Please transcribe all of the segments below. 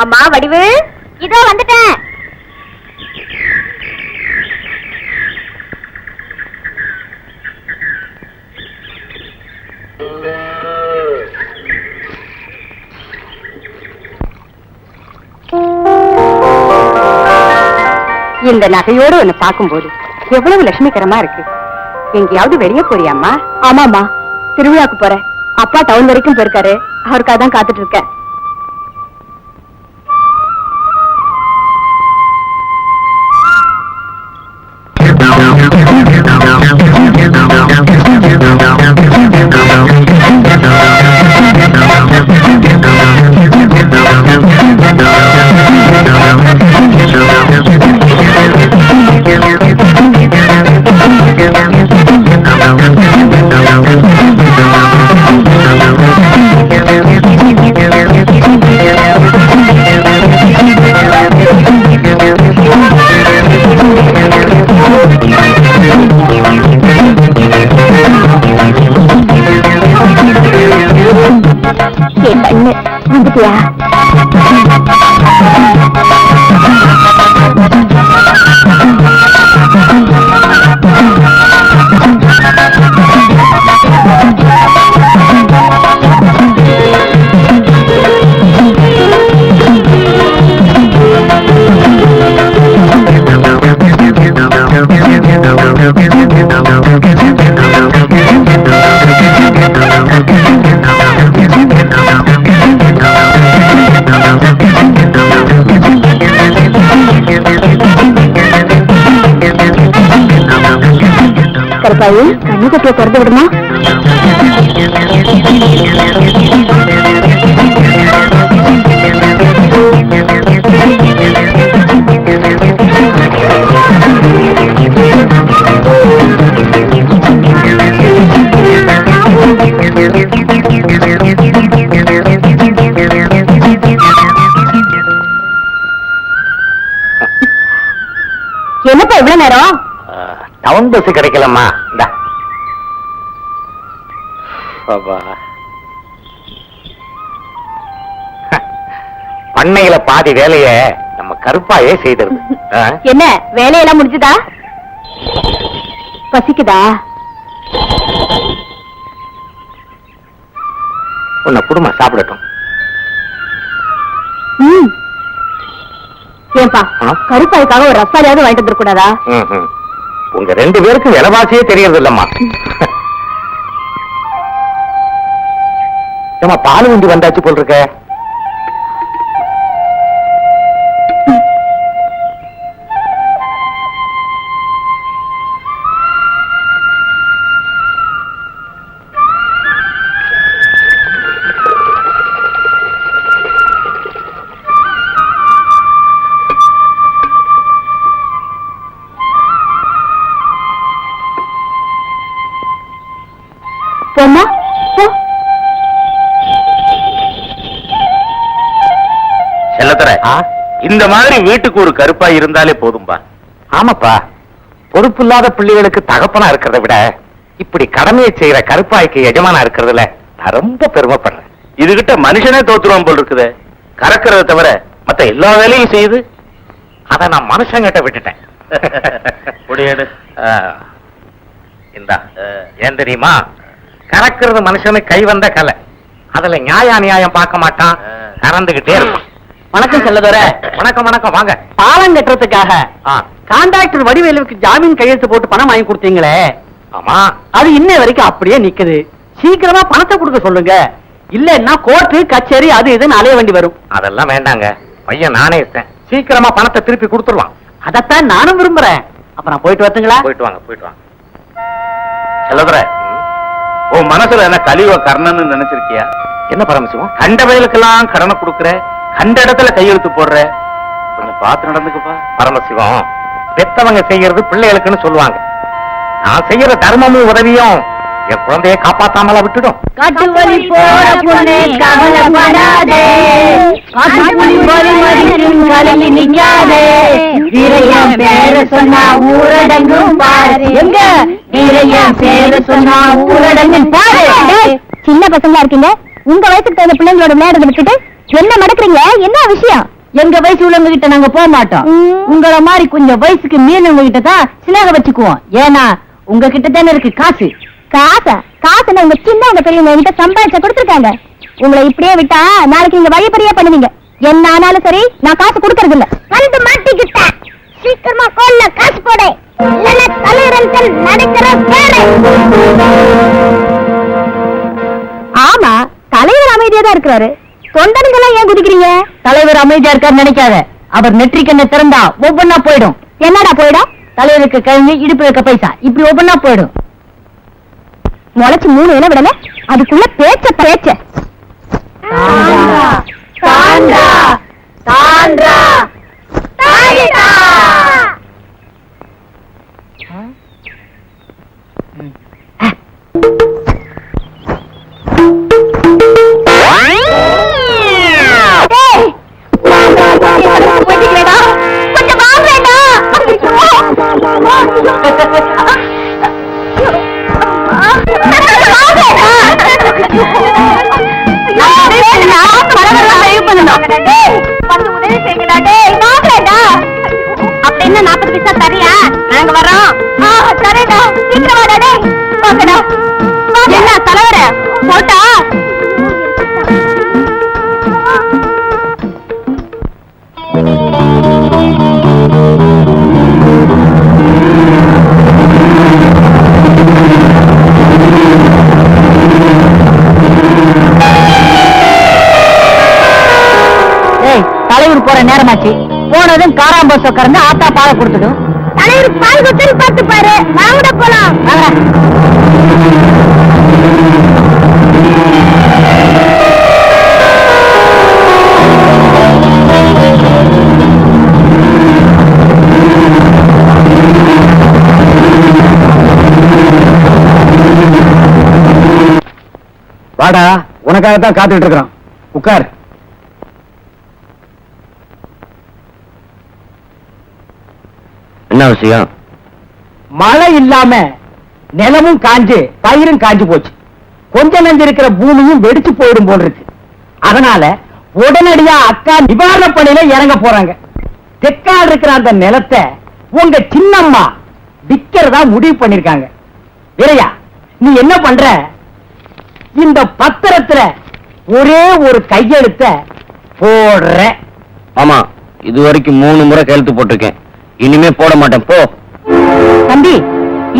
அம்மா வடிவு, இதோ வந்துட்டேன். இந்த நகையோடு ஒன்னு பார்க்கும்போது எவ்வளவு லட்சுமிகரமா இருக்கு. எங்கேயாவது வெளியே போறியாம்மா? ஆமாமா, திருவிழாக்கு போறேன். அப்பா டவுன் வரைக்கும் போயிருக்காரு, அவருக்காக தான் காத்துட்டு இருக்கேன். வந்துட்டியா? கருப்பாயி, கண்ணு கட்டிய திறந்து விடுமா? என்னப்பா இவ்வளவு நேரம்? டவுன் பஸ் கிடைக்கலம்மா. பண்ணையில பாதி வேலைய நம்ம கருப்பாயே செய்தது. என்ன வேலையெல்லாம் முடிஞ்சுதா? பசிக்குதா? உன்னை குடும்ப சாப்பிடட்டும். ஏன்பா, கருப்பாய்க்காக ஒரு ரசாலையாவது வாங்கிட்டு வந்துட கூடாதா? உங்க ரெண்டு பேருக்கும் விலைவாசியே தெரியறது இல்லம்மா. ஏமா பால் வண்டி வந்தாச்சு போல் இருக்க. போமா, செல்லத்தர, இந்த மாதிரி வீட்டுக்கு ஒரு கருப்பாய் இருந்தாலே போதும்பா. ஆமாப்பா, பொறுப்பு இல்லாத பிள்ளைகளுக்கு தகப்பனா இருக்கிறத விட இப்படி கடமையை செய்யற கருப்பாய்க்கு எஜமானா இருக்கிறதுல நான் ரொம்ப பெருமைப்படுறேன். இதுகிட்ட மனுஷனே தோத்துருவான் போல் இருக்குது. கறக்கிறத தவிர மத்த எல்லா வேலையும் செய்யுது. அத நான் மனுஷங்கிட்ட விட்டுட்டேன். இந்தா, ஏன் தெரியுமா, கறக்கிறது மனுஷனு கை வந்த கலை. அதுல நியாய அநியாயம் பார்க்க மாட்டான், கறந்துகிட்டே இருப்பான். வணக்கம் செல்லதோர. வணக்கம் வணக்கம், வாங்க. பாலம் கட்டுறதுக்காக கான்ட்ராக்டர் வடிவேலுக்கு ஜாமீன் கையெழுத்து போட்டு பணம் வாங்கி கொடுத்தீங்களே, ஆமா, அது இன்ன வரைக்கும் அப்படியே நிக்குது. சீக்கிரமா பணத்தை கொடுக்க சொல்லுங்க, இல்லன்னா கோர்ட்டு கச்சேரி அது இதுன்னு அலைய வேண்டி வரும். அதெல்லாம் வேண்டாங்க, பையன் நானே இருக்கேன். சீக்கிரமா பணத்தை திருப்பி கொடுத்துருவான். அதத்தான் நானும் விரும்புறேன். அப்புறம் போயிட்டு வரட்டுங்களா? போயிட்டு வாங்க, போயிட்டு வாங்க. செல்லதுரை, உன் மனசுல என்ன கலிவ கர்ணன்னு நினைச்சிருக்கியா? என்ன பரமசிவம், கண்ட வயலுக்கெல்லாம் கடனை கொடுக்குற, கண்ட இடத்துல கையெழுத்து போடுற, கொஞ்சம் பார்த்து நடந்துக்கப்பா. பரமசிவம், பெத்தவங்க செய்யறது பிள்ளைகளுக்குன்னு சொல்லுவாங்க. நான் செய்யற தர்மமும் உதவியும் என் குழந்தைய காப்பாத்தாமல விட்டுடும். காட்டுவலி போற பொண்ணே கவலைப்படாதே, காட்டுவலி போல மறிக்கும் கலங்கி நிக்காதே, வீரையன் பேர சொன்னா ஊரடங்கும் பாரு, எங்க வீரையன் பேர சொன்னா ஊரடங்கும் பாரு. சின்ன பசங்களா இருக்கீங்க, உங்க வயசுக்கு தகுந்த பிள்ளைங்களோட விளையாடுறத விட்டுட்டு என்ன நடக்குறீங்க? என்ன விஷயம்? எங்க வயசு உள்ளவங்க கிட்ட நாங்க போக மாட்டோம். உங்கள மாதிரி கொஞ்சம் வயசுக்கு மீறினவங்க கிட்ட தான் சிநேகம் வச்சுக்குவோம். ஏன்னா உங்க கிட்ட தானே இருக்கு காசு. காசுன்னு உங்க சின்னவங்க பெரியவங்க கிட்ட சம்பாதிச்ச கொடுத்துருக்காங்க. உங்களை இப்படியே விட்டா நாளைக்கு நீங்க வழிபறியா பண்ணுவீங்க. என்ன ஆனாலும் சரி, நான் காசு கொடுக்கறது இல்ல. வந்து மாட்டிக்கிட்ட சீக்கிரமா கோல்ல காசு போடு, இல்லைன்னா தலைவரன் நடக்கிற பேரு. ஆமா, தலைவர் அமைதியா தான் இருக்கிறாரு. தொண்டனுங்கெல்லாம் ஏன் குதிக்கிறீங்க? தலைவர் அமைதியா இருக்காரு நினைக்காத. அவர் நெற்றிக்கண்ணை திறந்தா ஒவ்வொன்னா போயிடும். என்னடா போயிடும்? தலைவருக்கு கழிஞ்சு இடுப்பு வைக்க பைசா இப்படி ஒவ்வொன்னா போயிடும். முளைச்சு 3 இலை விடல, அதுக்குள்ள பேச்ச அப்படின்னா 40 பைசா தரியா? நாங்க வரோம். சரிடா, சீக்கிரம் வாடா. என்ன தலைவர போட்டா? தலைவர் போற நேரமாச்சு. போனதும் காராம்பஸ் உட்கார்ந்து ஆத்தா பாலை கொடுத்துடும். தலைவர் பால் குத்தல் பார்த்து பாரு. வாங்கட போலாம். வாடா, உனக்காகத்தான் காத்துட்டு இருக்கிறோம். உட்கார். என்ன விஷயம்? மழை இல்லாம நிலமும் காஞ்சு பயிரும் காஞ்சு போச்சு. கொஞ்ச நஞ்சு இருக்கிற பூமியும் வெடிச்சு போயிடும் போல் இருக்கு. அதனால உடனடியா அக்கா நிவாரண பணியில இறங்க போறாங்க. தெற்கால் இருக்கிற அந்த நிலத்தை உங்க சின்னம்மா விக்கிறதா முடிவு பண்ணிருக்காங்க. வீரையா, நீ என்ன பண்ற? இந்த பத்திரத்துல ஒரே ஒரு கையெழுத்த போடுற. ஆமா, இது வரைக்கும் 3 முறை கையெழுத்து போட்டிருக்கேன். இனிமே போட மாட்டேன். போ தம்பி,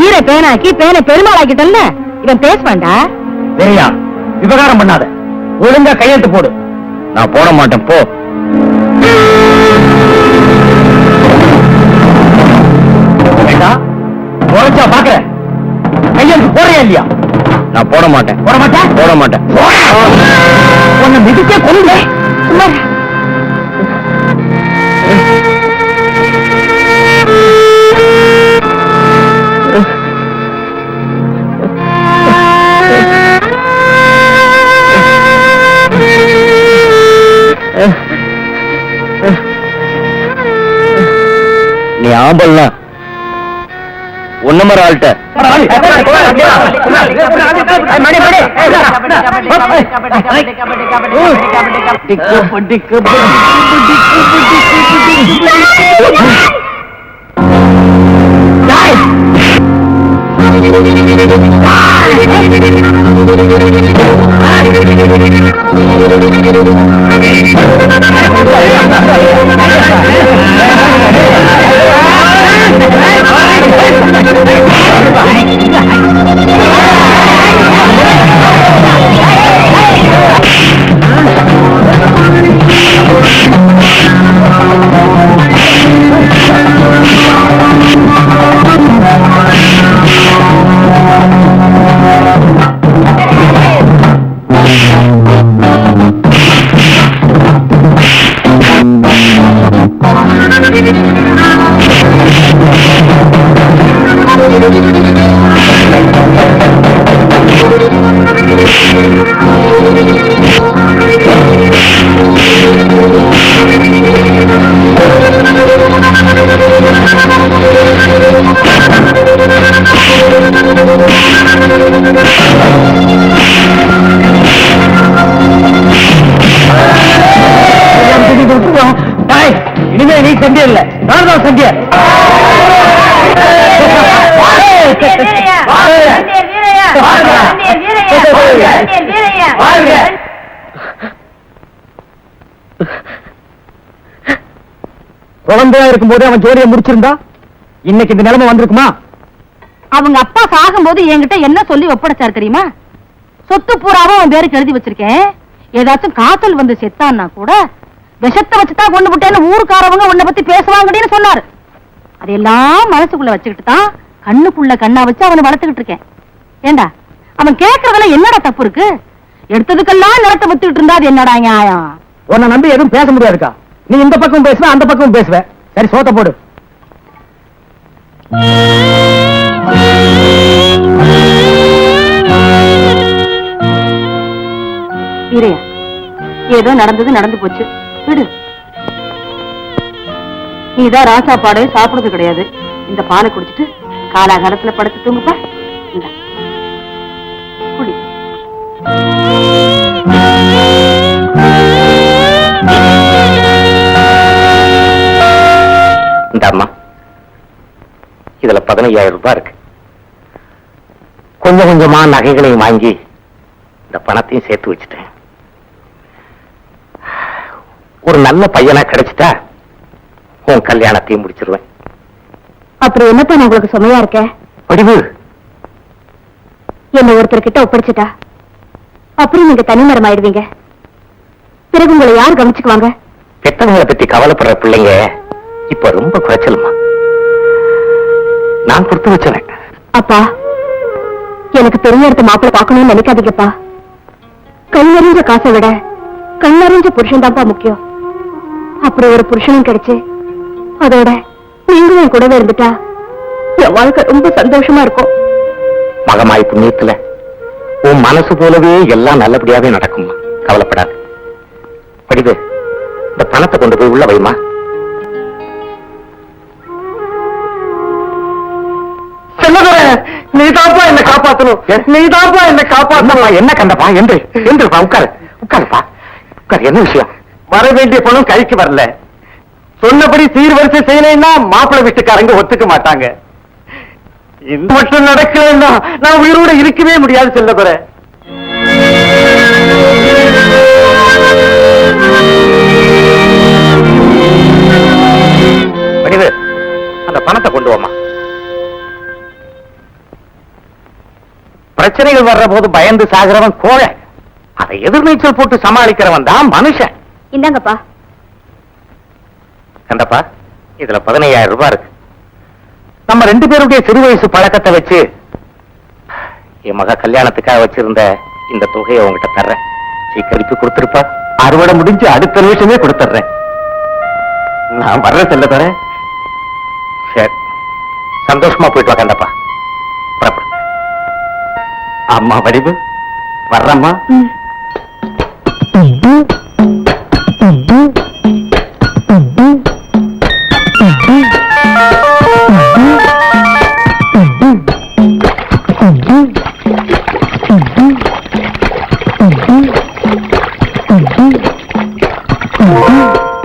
ஈர பேனாக்கி பேனை பெருமாளாக்கிட்டல்ல, இவன் பேசுவான்டா. வீரையா, விவகாரம் பண்ணாத. ஒழுங்கா கையெழுத்து போடு. நான் போட மாட்டேன். போ. குறைச்சா பாக்குற. கையெழுத்து போடுறியா இல்லையா? நான் போட மாட்டேன். போட மாட்டேன். போட மாட்டேன். உன்னை மிதிக்க கொண்டு நீ ஆம்பல்ல ஒன்னமர ஆள்கிட்ட நீ சந்தியா இல்ல, நான் தான் சந்தியா. குழந்தையா இருக்கும் போது அவன் ஜோடியை முடிச்சிருந்தா இன்னைக்கு இந்த நிலைமை வந்திருக்குமா? அவங்க அப்பா சாகும்போது என்கிட்ட என்ன சொல்லி ஒப்படைச்சாரு தெரியுமா? சொத்து பூராவும் அவன் பேருக்கு எழுதி வச்சிருக்கேன், ஏதாச்சும் காய்ச்சல் வந்து செத்தான்னா கூட விஷத்தை வச்சுதான் கொண்டு விட்டேன்னு ஊருக்காரவங்க உன்னை பத்தி பேசுவாங்கன்னு சொன்னாரு. அதெல்லாம் மனசுக்குள்ள வச்சுக்கிட்டு தான் கண்ணுக்குள்ள கண்ணா வச்சு அவனை வளர்த்துக்கிட்டு இருக்கேன். ஏண்டா அவன் கேட்கறதுல என்னடா தப்பு இருக்கு? எடுத்ததுக்கெல்லாம் நிலத்தை வித்துக்கிட்டு இருந்தா அது என்னடா நியாயம்? உன்னை நம்பி எதுவும் பேச முடியாதுக்கா. நீ இந்த பக்கம் பேசுவ, அந்த பக்கம் பேசுவ. சரி, சோத்த போடு. வீரையா, ஏதோ நடந்தது நடந்து போச்சு, விடு. நீதான் ராசா பாடு சாப்பிடுறது கிடையாது. இந்த பாலை குடிச்சிட்டு காலாகாலத்துல படுத்து தூங்குப்பா. இந்தா, குடி. இந்த அம்மா, இதுல 15,000 ரூபாய் இருக்கு. கொஞ்சம் கொஞ்சமா நகைகளையும் வாங்கி இந்த பணத்தையும் சேர்த்து வச்சுட்டேன். ஒரு நல்ல பையனா கிடைச்சிட்டா உன் கல்யாணத்தையும் முடிச்சிருவேன். அப்புறம் என்னப்பா நான் உங்களுக்கு சுமையா இருக்க? வடிவு, என்ன ஒருத்தர் கிட்ட ஒப்படைச்சிட்டா அப்புறம் நீங்க தனிமரம் ஆயிடுவீங்க. பிறகு உங்களை யார் கவனிச்சுக்குவாங்க? பெத்தவங்களை பத்தி கவலைப்படுற பிள்ளைங்க இப்ப ரொம்ப குறைச்சலுமா. நான் கொடுத்து வச்சேன். அப்பா, எனக்கு பெரிய இடத்த மாப்பிள்ள பார்க்கணும்னு நினைக்காதீங்கப்பா. கை நிறைஞ்ச காசை விட கண் நிறைஞ்ச புருஷன் தான்ப்பா முக்கியம். அப்புறம் ஒரு புருஷனும் கிடைச்சு அதோட நீங்களும் என் கூடவே இருந்துட்டா என் வாழ்க்கை ரொம்ப சந்தோஷமா இருக்கும். மகமாய் புண்ணியத்துல உன் மனசு போலவே எல்லாம் நல்லபடியாவே நடக்குமா, கவலைப்படாது. படிவு, இந்த பணத்தை கொண்டு போய் உள்ள வைமா. நீதாப்பா என்ன காப்பாத்தணும், நீதாப்பா என்ன காப்பாத்தணும். என்ன கண்டப்பா? என்று என்றுப்பா, உட்காரு உட்காருப்பா, உட்காரு. என்ன விஷயம்? வர வேண்டிய பணம் கைக்கு வரல. சொன்னபடி சீர்வரிசை செய்யலைன்னா மாப்பிள்ளை வீட்டுக்காரங்க ஒத்துக்க மாட்டாங்க. இந்த மட்டும் நடக்கலன்னா நான் உயிரோட இருக்கவே முடியாது செல்லதுரை. படிவு, அந்த பணத்தை கொண்டு வாமா. பிரச்சனைகள் வர்ற போது பயந்து சாகிறவன் கோழை, அதை எதிர்நீச்சல் போட்டு சமாளிக்கிறவன் தான் மனுஷன். இந்தாங்கப்பா. கண்டப்பா, இதுல 15,000 ரூபாய் இருக்கு. நம்ம 2 பேருடைய சிறு வயசு பழக்கத்தை வச்சு என் மக கல்யாணத்துக்காக வச்சிருந்த இந்த தொகையை உங்ககிட்ட தர்றேன். சீக்கிரம் கொடுத்துருப்பா. அறுவடை முடிஞ்சு அடுத்த நிமிஷமே கொடுத்துறேன். நான் வர்றேன் செல்ல தரேன். சரி, சந்தோஷமா போயிட்டு வா கண்டப்பா. புறப்படு. அம்மா வடிவு, வர்றம்மா.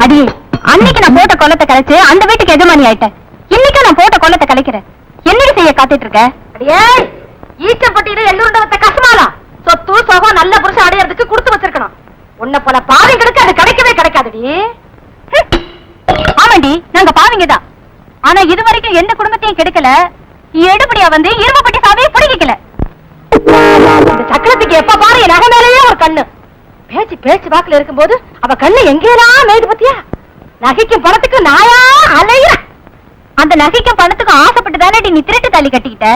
அடியே, அன்னைக்கு நான் போட்ட கொல்லத்தை கலைச்சு அந்த வீட்டுக்கு எஜமானி ஆயிட்டேன். இன்னைக்கு நான் போட்ட கொல்லத்தை கலைக்கிறேன். என்னடி செய்ய காத்துட்டு இருக்க? அடியே, ஈச்சப்பட்டியில எல்லோருண்டவத்த கசமாலா சொத்து சோகம் நல்ல புருஷன் அடையறதுக்கு கொடுத்து வச்சிருக்கணும். உன்னை போல பாவிங்களுக்கு அது கிடைக்கவே கிடைக்காதுடி. ஆமாண்டி, நாங்க பாவிங்கதான். ஆனா இது வரைக்கும் எந்த குடும்பத்தையும் கெடுக்கல. எடுபடியா வந்து இரும்பப்பட்டி சாவியை பிடிக்கல. இந்த சக்கரத்துக்கு எப்ப பாரு என் நகை மேலேயே ஒரு கண்ணு. பேச்சு பேச்சு வாக்குல இருக்கும்போது அவ கண்ணு எங்கேயெல்லாம் மேய்து பத்தியா? நகைக்கும் பணத்துக்கு நாயா அலையிற. அந்த நகைக்கும் பணத்துக்கும் ஆசைப்பட்டு தானே நீ திருட்டு தாலி கட்டிக்கிட்ட.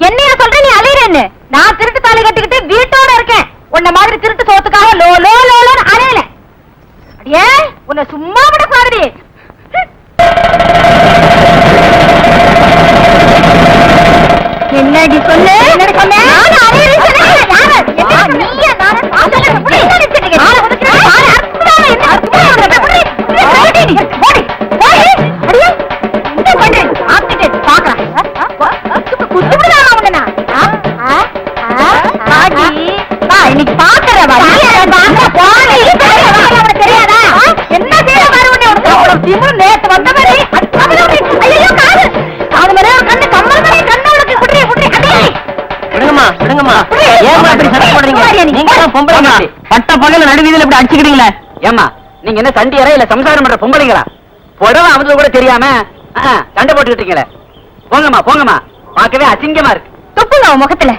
என்னைய சொல்ற நீ அலையிறன்னு? நான் திருட்டு தாலி கட்டிக்கிட்டு வீட்டோட இருக்கேன். உன்ன மாதிரி திருட்டு சோத்துக்காக லோ லோ லோன்னு அலையல. அடியே, உன்னை சும்மா விட பாருடி. என்னடி சொல்லு? என்னடி சொன்ன? நான் அலையிறேன்னு சொன்னேன். யாரு? நீயா? நானே பாசல புடி நினைச்சிட்டீங்க. நான் உனக்கு பாரு அற்புதமா என்ன அற்புதமா புடி. ஓடி ஓடி ஓடி. அடியே, என்ன பண்ற? ஆப்டிகே பாக்கறேன். குத்துடா அவனா. பாடி பா, இன்னைக்கு பாக்கற வா. நீ பாக்க போடி. உனக்கு தெரியாதா? என்ன செய்ய பாரு உன்னை விடுங்கம்மா. ஏம்மா இப்படி சண்டை போடுறீங்க? நீங்க தான் பொம்பளைங்க. பட்ட பகல நடுவீதியில இப்படி அடிச்சுக்கிட்டீங்களே. ஏம்மா நீங்க என்ன சண்டியரா இல்ல சம்சாரம் பண்ற பொம்பளைங்களா? புடவை அவங்களுக்கு கூட தெரியாம சண்டை போட்டுக்கிட்டு இருக்கீங்களே. போங்கம்மா போங்கம்மா, பார்க்கவே அசிங்கமா இருக்கு. துப்புங்க உன் முகத்துல.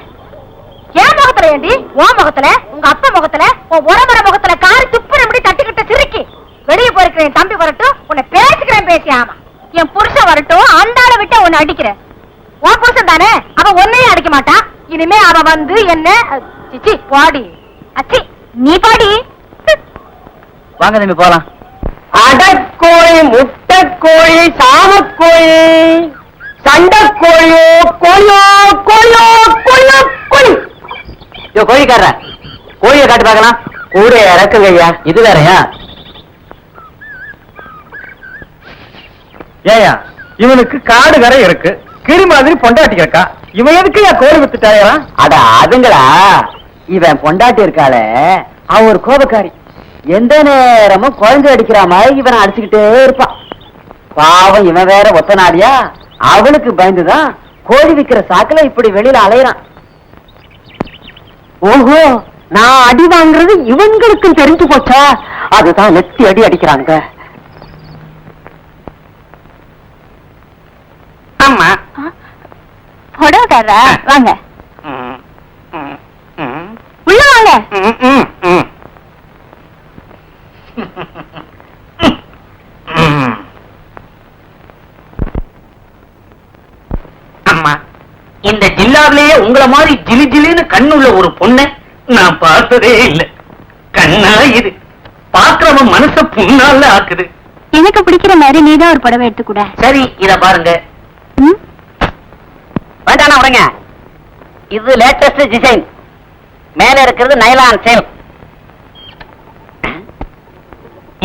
ஏன் முகத்துல ஏண்டி? உன் முகத்துல, உங்க அப்பா முகத்துல, உன் உறவர முகத்துல காரி துப்புற எப்படி தட்டிக்கிட்ட சிரிக்கி. வெளியே போயிருக்கிறேன் என் தம்பி வரட்டும், உன்னை பேசிக்கிறேன் பேசி. ஆமா என் புருஷன் வரட்டும், அந்த ஆளை விட்டு உன்னை அடிக்கிறேன். உன் புருஷன் தானே, அவன் ஒன்னையும் அடிக்க மாட்டான். இனிமே அவ வந்து என்ன சிச்சி பாடி அச்சி நீ பாடி. வாங்க தம்பி போலாம். அடக்கோழி, முட்டைக்கோழி, சாமக்கோழி, சண்டைக்கோழியோ கோழியோ கோழியோ கோழியோ கோழி. கோழிக்கார கோழியை காட்டு பார்க்கலாம். கூட இறக்குங்க ஐயா. இது வேறயா? ஏயா இவனுக்கு காடு கரை இருக்கு, கிளி மாதிரி பொண்டாட்டி இருக்கா, இவன் எதுக்கு என் கோழி வித்துட்டாயா? அட அதுங்களா, இவன் பொண்டாட்டி இருக்காளே அவ ஒரு கோபக்காரி. எந்த நேரமும் குழந்தை அடிக்கிற மாதிரி இவனை அடிச்சுக்கிட்டே இருப்பான். பாவம் இவன் வேற ஒத்த நாடியா, அவளுக்கு பயந்துதான் கோழி விக்கிற சாக்குல இப்படி வெளியில அலையறான். ஓஹோ, நான் அடி வாங்குறது இவங்களுக்கு தெரிஞ்சு போச்சா? அதுதான் நெத்தி அடி அடிக்கிறாங்க. ஆமா புடவைக்காரரா வாங்க, உள்ள வாங்க. அம்மா, இந்த ஜில்லாவிலேயே உங்களை மாதிரி ஜிலி ஜிலின்னு கண்ணுள்ள ஒரு பொண்ணை நான் பார்த்ததே இல்லை. கண்ணா இது பாக்குறவன் மனச புண்ணால ஆக்குது. எனக்கு பிடிக்கிற மாதிரி நீதான் ஒரு புடவை எடுத்துக்கூட. சரி இத பாருங்க. வேண்டானா உடங்க. இது லேட்டஸ்ட் டிசைன். மேல இருக்கிறது நைலான் சேல்.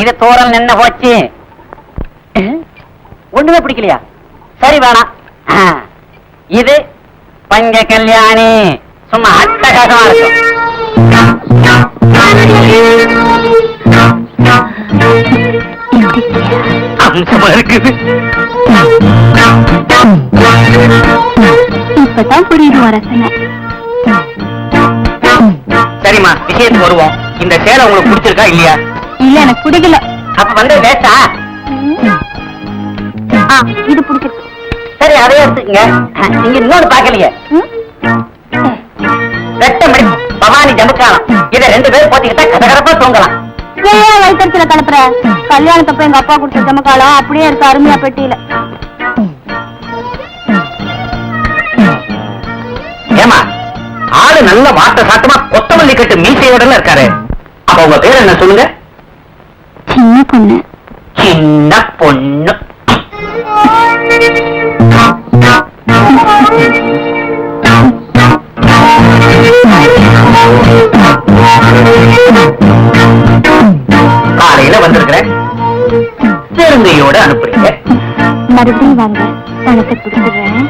இது தோரல் நின்ன போச்சு. ஒண்ணுமே பிடிக்கலையா? சரி வேணாம். இது பஞ்ச கல்யாணி, சும்மா அட்டகாசமா இருக்கும். அம்சமா இருக்குது. இப்பதான் புரியுது ரசனை. சரிம்மா, விஷயத்துக்கு வருவோம். இந்த சேலை உங்களுக்கு பிடிச்சிருக்கா இல்லையா? இல்ல எனக்கு பிடிக்கல. அப்ப வந்து லேட்டா. இது பிடிச்சிருக்கு. சரி அதே எடுத்துக்கங்க. நீங்க இன்னொன்னு பாக்கலையே, ரெட்டமணி பவானி ஜமுக்காலம். இதை 2 பேரும் போத்திக்கிட்டா கதகரப்பா தூங்கலாம். ஏன் வயிற்றுல கலப்புற? கல்யாணத்தப்ப எங்க அப்பா கொடுத்த ஜமுக்காலம் அப்படியே இருக்கு அருமையா பெட்டியில. ஏமா ஆளு நல்ல வாட்ட சாட்டமா கொத்தமல்லி கட்டு மீசையோட இருக்காரு. அப்ப உங்க பேர் என்ன சொல்லுங்க? சின்ன பொண்ணு. சின்ன பொண்ணு. காலையில வந்திருக்கிறேன், பெருமையோட அனுப்புறீங்க. மறுபடியும் வாங்க, பணத்தை கொடுத்துடுறேன்.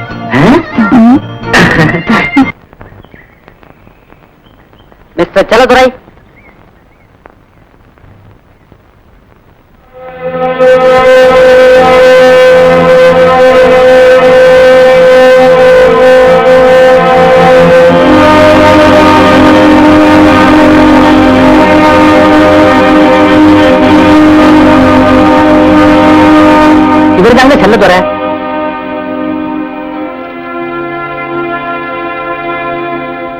மிஸ்டர் செல்லதுரை, இவர்தாங்க செல்லதுரை.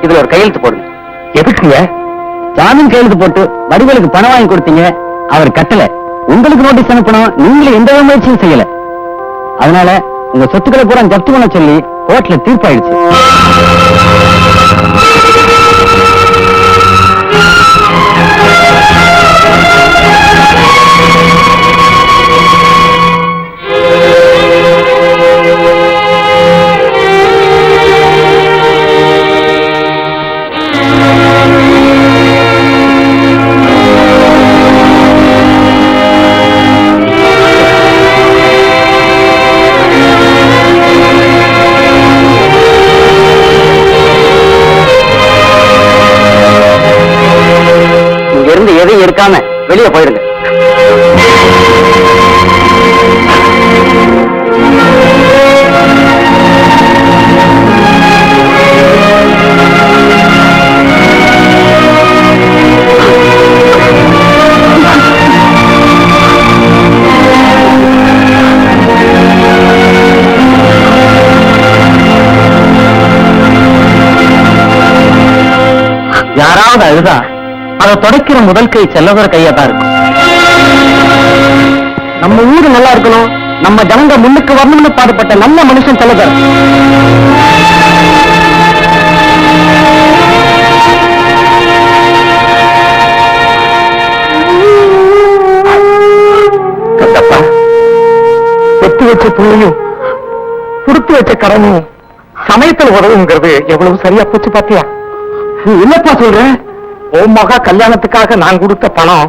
இதுல ஒரு கையெழுத்து போடுங்க. எதுக்குங்க? ஜாமீன் கையெழுத்து போட்டு வடிவேலுக்கு பணம் வாங்கி கொடுத்தீங்க, அவர் கட்டல. உங்களுக்கு நோட்டீஸ் அனுப்பணும், நீங்களும் எந்த முயற்சியும் செய்யல. அதனால உங்க சொத்துக்களை பூரா ஜப்தி பண்ண சொல்லி கோர்ட்ல தீர்ப்பாயிடுச்சு. யாராவது அழுதா அதை தொடக்கிற முதல் கை செல்லவர கையா தான் இருக்கும். நம்ம ஊரு நல்லா இருக்கணும், நம்ம ஜனங்க முன்னுக்கு வரணும்னு பாடுபட்ட நல்ல மனுஷன் செல்லவர். பெத்து வச்ச புள்ளையும் கொடுத்து வச்ச கடனும் சமயத்தில் உதவுங்கிறது எவ்வளவு சரியா போச்சு பாத்தியா? இல்லப்பா சொல்றேன், உன் மகா கல்யாணத்துக்காக நான் கொடுத்த பணம்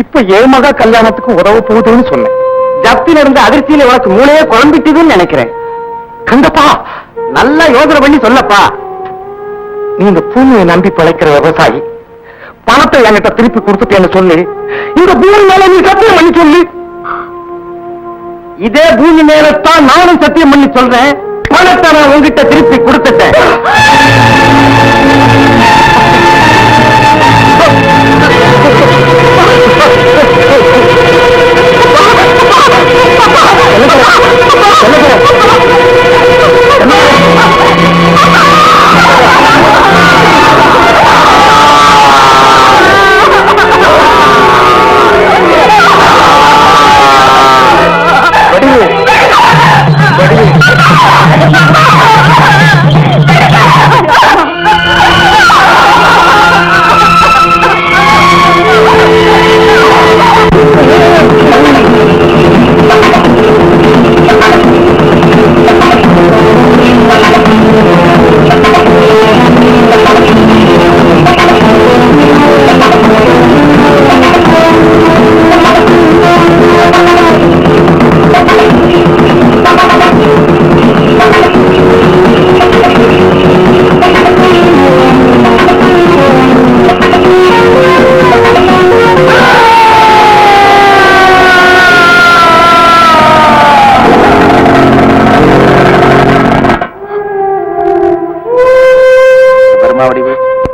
இப்ப என் மகா கல்யாணத்துக்கு உதவ போகுதுன்னு சொன்னேன். ஜப்தில இருந்த அதிர்ச்சியில உனக்கு மூளையே குழம்பிட்டுதுன்னு நினைக்கிறேன். கண்டப்பா நல்லா யோசனை பண்ணி சொல்லப்பா. நீங்க பூமியை நம்பி பிழைக்கிற விவசாயி, பணத்தை என்கிட்ட திருப்பி கொடுத்துட்டேன்னு சொல்லி இந்த பூமி மேல நீ சத்தியம் பண்ணி சொல்லு. இதே பூமி மேலத்தான் நானும் சத்தியம் பண்ணி சொல்றேன், பணத்தை நான் உங்ககிட்ட திருப்பி கொடுத்துட்டேன்.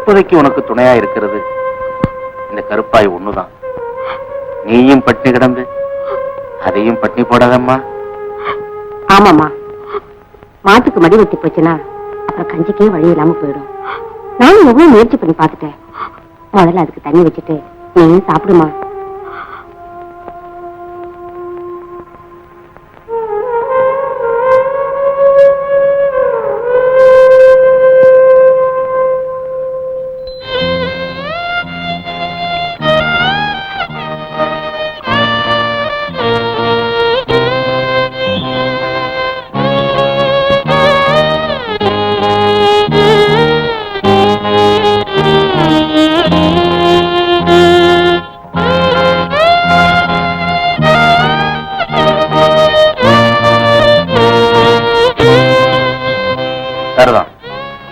இப்போதைக்கு உனக்கு துணையா இருக்கிறது இந்த கருப்பாய் ஒண்ணுதான். நீயும் பட்டினி கிடந்து அதையும் பட்டினி போடாதம்மா. ஆமாமா, மாட்டுக்கு மடி வெட்டி போச்சுன்னா அப்புறம் கஞ்சிக்கே வழி இல்லாம போயிடும். நானும் எவ்வளவு முயற்சி பண்ணி பார்த்துட்டேன். முதல்ல அதுக்கு தண்ணி வச்சுட்டு நீயும் சாப்பிடுமா.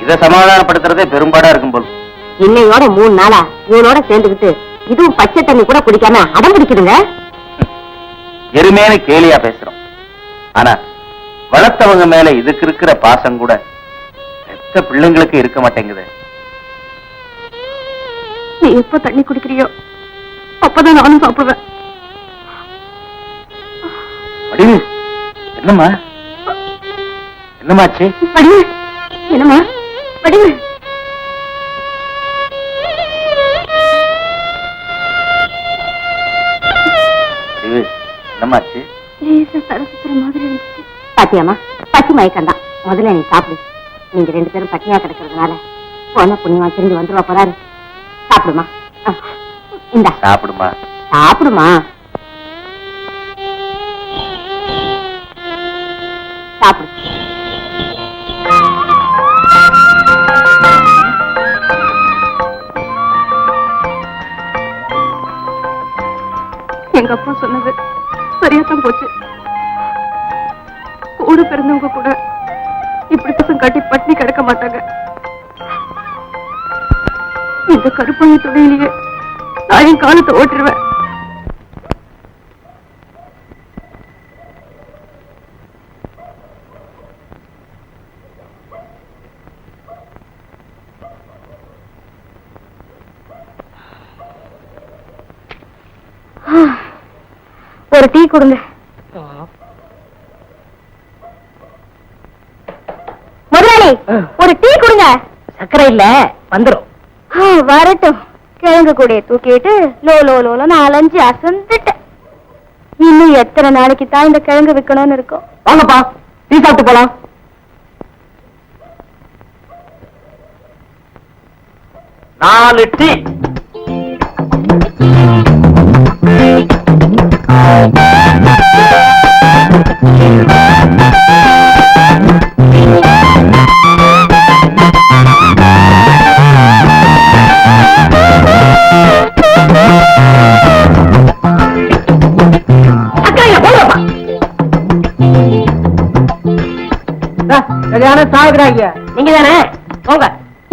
இதை சமாதானப்படுத்துறதே பெரும்பாடா இருக்கும் போல். இன்னையோட 3 நாளா இவனோட சேர்ந்துக்கிட்டு இதுவும் பச்சை தண்ணி கூட குடிக்காம அடம் பிடிக்குதுங்க. எருமையான கேலியா பேசுறோம். ஆனா வளர்த்தவங்க மேல இதுக்கு இருக்கிற பாசம் கூட எத்த பிள்ளைங்களுக்கு இருக்க மாட்டேங்குது. நீ எப்ப தண்ணி குடிக்கிறியோ அப்பதான் நானும் சாப்பிடுவேன். என்னம்மா என்னமாச்சு? என்னம்மா படிங்க. என்னமாச்சு? பாத்தியாமா, பசி மயக்கம்தான். முதல்ல நீ சாப்பிடு. நீங்க 2 பேரும் பட்டினியா கிடக்கிறதுனால போன புண்ணியமா திரும்பி வந்துருவா போறாரு. சாப்பிடுமா. இந்த சாப்பிடுமா சாப்பிடுமா சாப்பிடு. எங்க அப்பா சொன்னது சரியாத்தான் போச்சு. கூட பிறந்தவங்க கூட இப்படி பசங்க கட்டி பட்டினி கிடக்க மாட்டாங்க. இந்த கருப்பாணி துணையிலேயே நான் என் காலத்தை ஓட்டிடுவேன். ஒரு டீ கொடுங்க. முதலாளி, ஒரு டீ கொடுங்க. சக்கரை இல்ல வந்துரும். வரட்டும். கிழங்கு கூடைய தூக்கிட்டு லோ லோ லோலன்னு அலைஞ்சு அசந்துட்டேன். இன்னும் எத்தனை நாளைக்கு தான் இந்த கிழங்கு விற்கணும்னு இருக்கும். வாங்கப்பா, டீ சாப்பிட்டு போலாம். 4 டீ. சாகுறாங்க நீங்க தானே போங்க.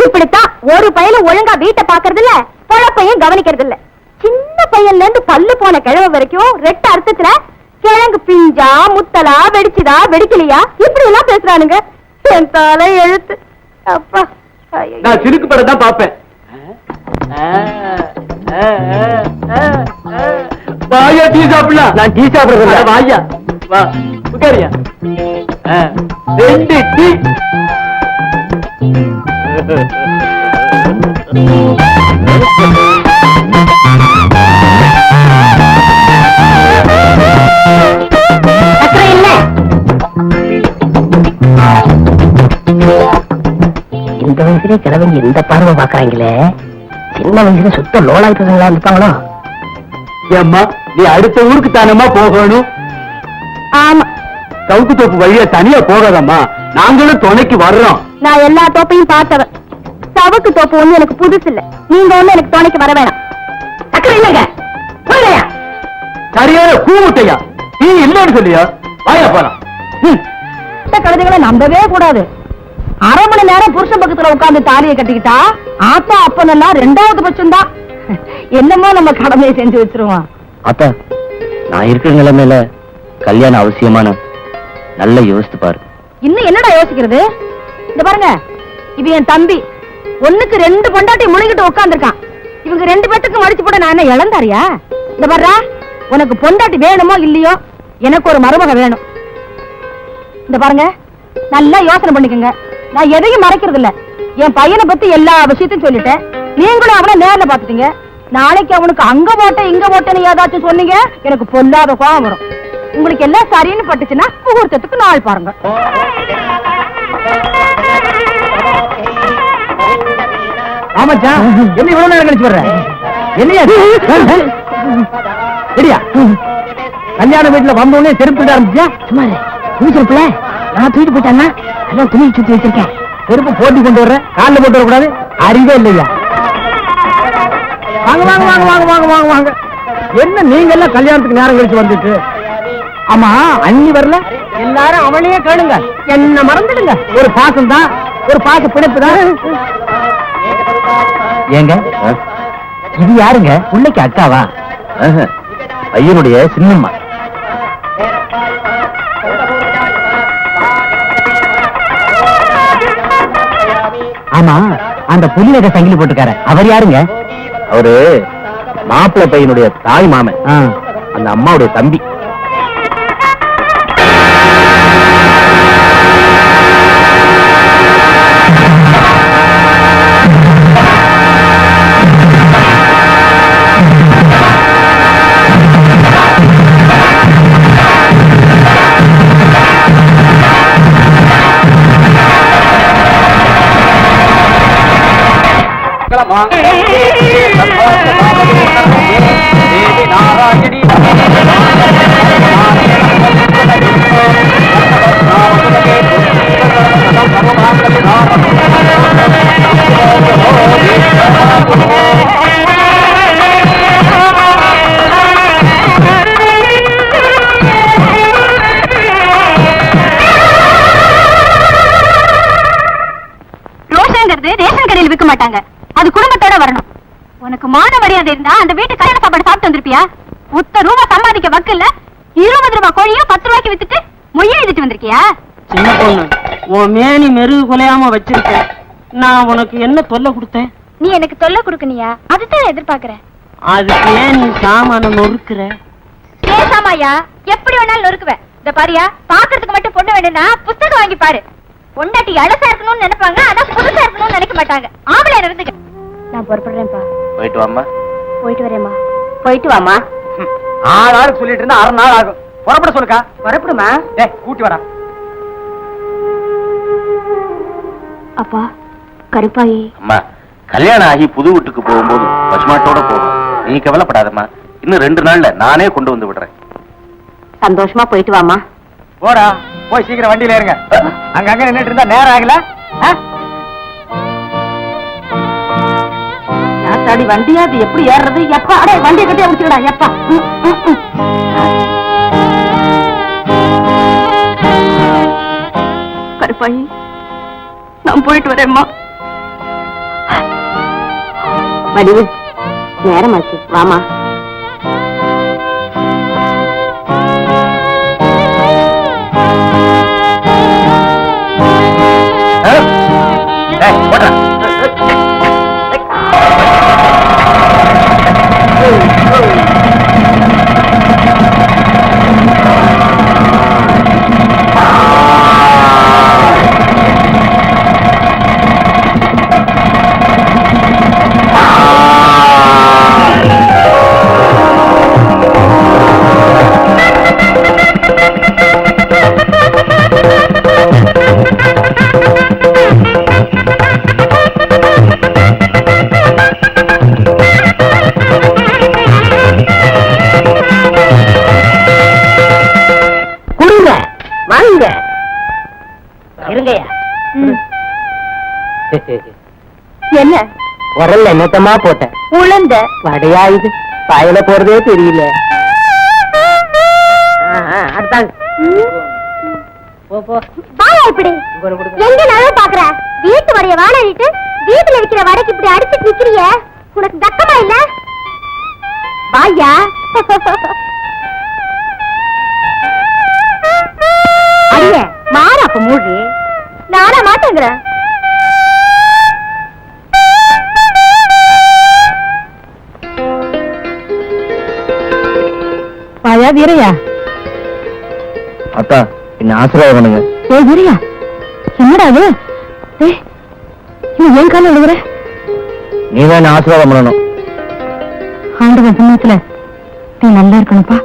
இப்படித்தான் ஒரு பையல ஒழுங்கா வீட்டை பாக்குறது இல்ல, பொழப்பையும் கவனிக்கிறது இல்ல. சின்ன பையன்ல இருந்து பல்லு போன கிழவ வரைக்கும் ரெட்ட அர்த்தத்துல கிழங்கு பிஞ்சா முத்தலா வெடிச்சுதா வெடிக்கலையா இப்படி எல்லாம் பேசுறானுங்க. என் தலை எழுத்து. அப்பா நான் சிறுக்கு படம் தான் பாப்பேன். வாயா டீ சாப்பிடலாம். நான் டீ சாப்பிடுறேன். வாயா வா உட்காரியா. 2 டீ. இந்த வயசுல கிழவங்க இந்த பார்வை பாக்குறாங்களே, சின்ன வயசுல சுத்த லோலாயிட்டு இருப்பாங்களோ. ஏம்மா நீ அடுத்த ஊருக்கு தானமா போகணும். ஆமா, சவுக்கு தோப்பு வழியா தனியா போகாதம்மா, நாங்களும் துணைக்கு வர்றோம். நான் எல்லா தோப்பையும் பார்த்தவன். சவுக்கு தோப்பு ஒண்ணு எனக்கு புதுசு இல்ல, நீங்க ஒண்ணு எனக்கு துணைக்கு வர வேணாம். சக்கரை இல்லைங்க. சரியான கூமுட்டையா, நீ இல்லன்னு சொல்லியா? வாயா போலாம். இந்த கழுதைகளை நம்பவே கூடாது. அரை மணி நேரம் புருஷன் பக்கத்துல உட்கார்ந்து தாலியை கட்டிக்கிட்டா ஆத்தா அப்பனெல்லாம் 2வது பட்சம் தான். என்னமோ நம்ம கடமையை செஞ்சு வச்சிருவோம். அத்தா, நான் இருக்கிற நிலைமையில கல்யாணம் அவசியமான நல்ல யோசித்து பாரு. இன்னும் என்னடா யோசிக்கிறது? இந்த பாருங்க, இது என் தம்பி. 1க்கு 2 பொண்டாட்டி முழுங்கிட்டு உட்கார்ந்துருக்கான். இவங்க 2 பேத்துக்கு மடிச்சு போட நான் என்ன இழந்தாரியா? இந்த பாருடா, உனக்கு பொண்டாட்டி வேணுமோ இல்லையோ, எனக்கு ஒரு மருமக வேணும். இந்த பாருங்க, நல்லா யோசனை பண்ணிக்கங்க. நான் எதையும் மறைக்கிறது இல்ல. என் பையனை பத்தி எல்லா விஷயத்தையும் சொல்லிட்டேன். நீங்களும் அவனை நேர்ல பாத்துட்டீங்க. நாளைக்கு அவனுக்கு அங்க போட்டேன் இங்க போட்டேன்னு ஏதாச்சும் சொன்னீங்க, எனக்கு பொல்லாத கோபம் வரும். உங்களுக்கு எல்லாம் சரின்னு பட்டுச்சுன்னா முகூர்த்தத்துக்கு நாள் பாருங்க. ஆமாச்சா, என்ன இவ்வளவு நேரம் கழிச்சு வர்ற? என்னையா சரியா? கல்யாண வீட்டுல வந்தோடனே செருப்பு ஆரம்பிச்சியா? சும்மா செருப்புல நான் தூக்கிட்டு போயிட்டேன்னா அதான் துணி சுத்தி வச்சிருக்கேன். செருப்பு போட்டி கொண்டு வர்ற, காலில் போட்டு வரக்கூடாது. அறிவே இல்லையா? வாங்க வாங்க வாங்க வாங்க வாங்க வாங்க வாங்க. என்ன நீங்க எல்லாம் கல்யாணத்துக்கு நேரம் கழிச்சு வந்துட்டு? ஆமா, அண்ணி வரல. எல்லாரும் அவளையே கேளுங்க, என்ன மறந்துடுங்க. ஒரு பாசம் தான், ஒரு பாச பிணைப்பு தான். ஏங்க இது யாருங்க? பிள்ளைக்கு அக்காவா? பையனுடைய சின்னம்மா. ஆமா, அந்த புலிநகை சங்கிலி போட்டுக்கார அவர் யாருங்க? அவரு மாப்பிள்ளை பையனுடைய தாய் மாமன், அந்த அம்மாவுடைய தம்பி. ரேஷன் கடையில் விற்க மாட்டாங்க, அது குடும்பத்தோட வரணும். உனக்கு மான மரியாதை இருந்தா அந்த வீட்டு கல்யாண சாப்பாடு சாப்பிட்டு வந்திருப்பியா? ₹1 சம்பாதிக்க வக்கல்ல, ₹20 கோழியா 10 ரூபாய்க்கு வித்துட்டு மொய்ய எழுதிட்டு வந்திருக்கியா? சின்ன பொண்ணு, உன் மேனி மெருகு குலையாம வச்சிருக்கேன். நான் உனக்கு என்ன தொல்லை கொடுத்தேன்? நீ எனக்கு தொல்லை கொடுக்கணியா? அதுதான் எதிர்பார்க்கிறேன். அதுக்கு ஏன் நீ சாமான நொறுக்குற? பேசாமாயா, எப்படி வேணாலும் நொறுக்குவேன். இந்த பாரியா, பாக்குறதுக்கு மட்டும் பொண்ணு வேணும்னா புத்தகம் வாங்கி பாரு. பொண்டாட்டி அழசா இருக்கணும்னு நினைப்பாங்க, அதான் புதுசா இருக்கணும்னு நினைக்க மாட்டாங்க. ஆம்பளை இருந்துக்க. நான் புறப்படுறேன்ப்பா. போயிட்டு வாம்மா. போயிட்டு வரேம்மா. போயிட்டு வாமா. 6 நாளுக்கு சொல்லிட்டு இருந்தா 6 நாள் ஆகும். புறப்பட சொல்லுக்கா. புறப்படுமா? கூட்டி வரா. அப்பா கருப்பாயி. அம்மா, கல்யாணம் ஆகி புது வீட்டுக்கு போகும்போது பசுமாட்டோட போகும். நீ கவலைப்படாதம்மா. இன்னும் 2 நாள்ல நானே கொண்டு வந்து விடுறேன். சந்தோஷமா போயிட்டு வாமா. போடா, போய் சீக்கிரம் வண்டியில ஏறுங்க. அங்க நின்னுட்டு இருந்தா நேரம் ஆகல. நாத்தாடி வண்டியா அது எப்படி ஏறுறது? எப்பா அடே வண்டியை கட்டி முடிச்சுடா. எப்பா கருப்பாயி, நான் போயிட்டு வரேம்மா. வடிவு நேரமாச்சு, வாமா. என்ன உரல்ல என்னத்தமா போட்டேன். உளுந்த வடையா இது? பாயில போறதே தெரியல. வாயா இப்படி எங்க நான் பாக்குற வீட்டு வடைய வாழறிட்டு வீட்டுல விக்கிற வடைக்கு இப்படி அடிச்சுட்டு நிக்கிறிய, உனக்கு தக்கமா இல்ல? வாயா. அடிய மாறா அப்ப மூடி. நானா மாட்டேங்கிறேன். வாயா வீரையா. அக்கா, என்ன ஆசீர்வாதம் பண்ணுங்க. ஏ வீரையா, என்னடா அது? ஏன் கால எழுதுற? நீதான் ஆசீர்வாதம் பண்ணணும். ஆண்டவன் புண்ணியத்துல நீ நல்லா இருக்கணும்ப்பா,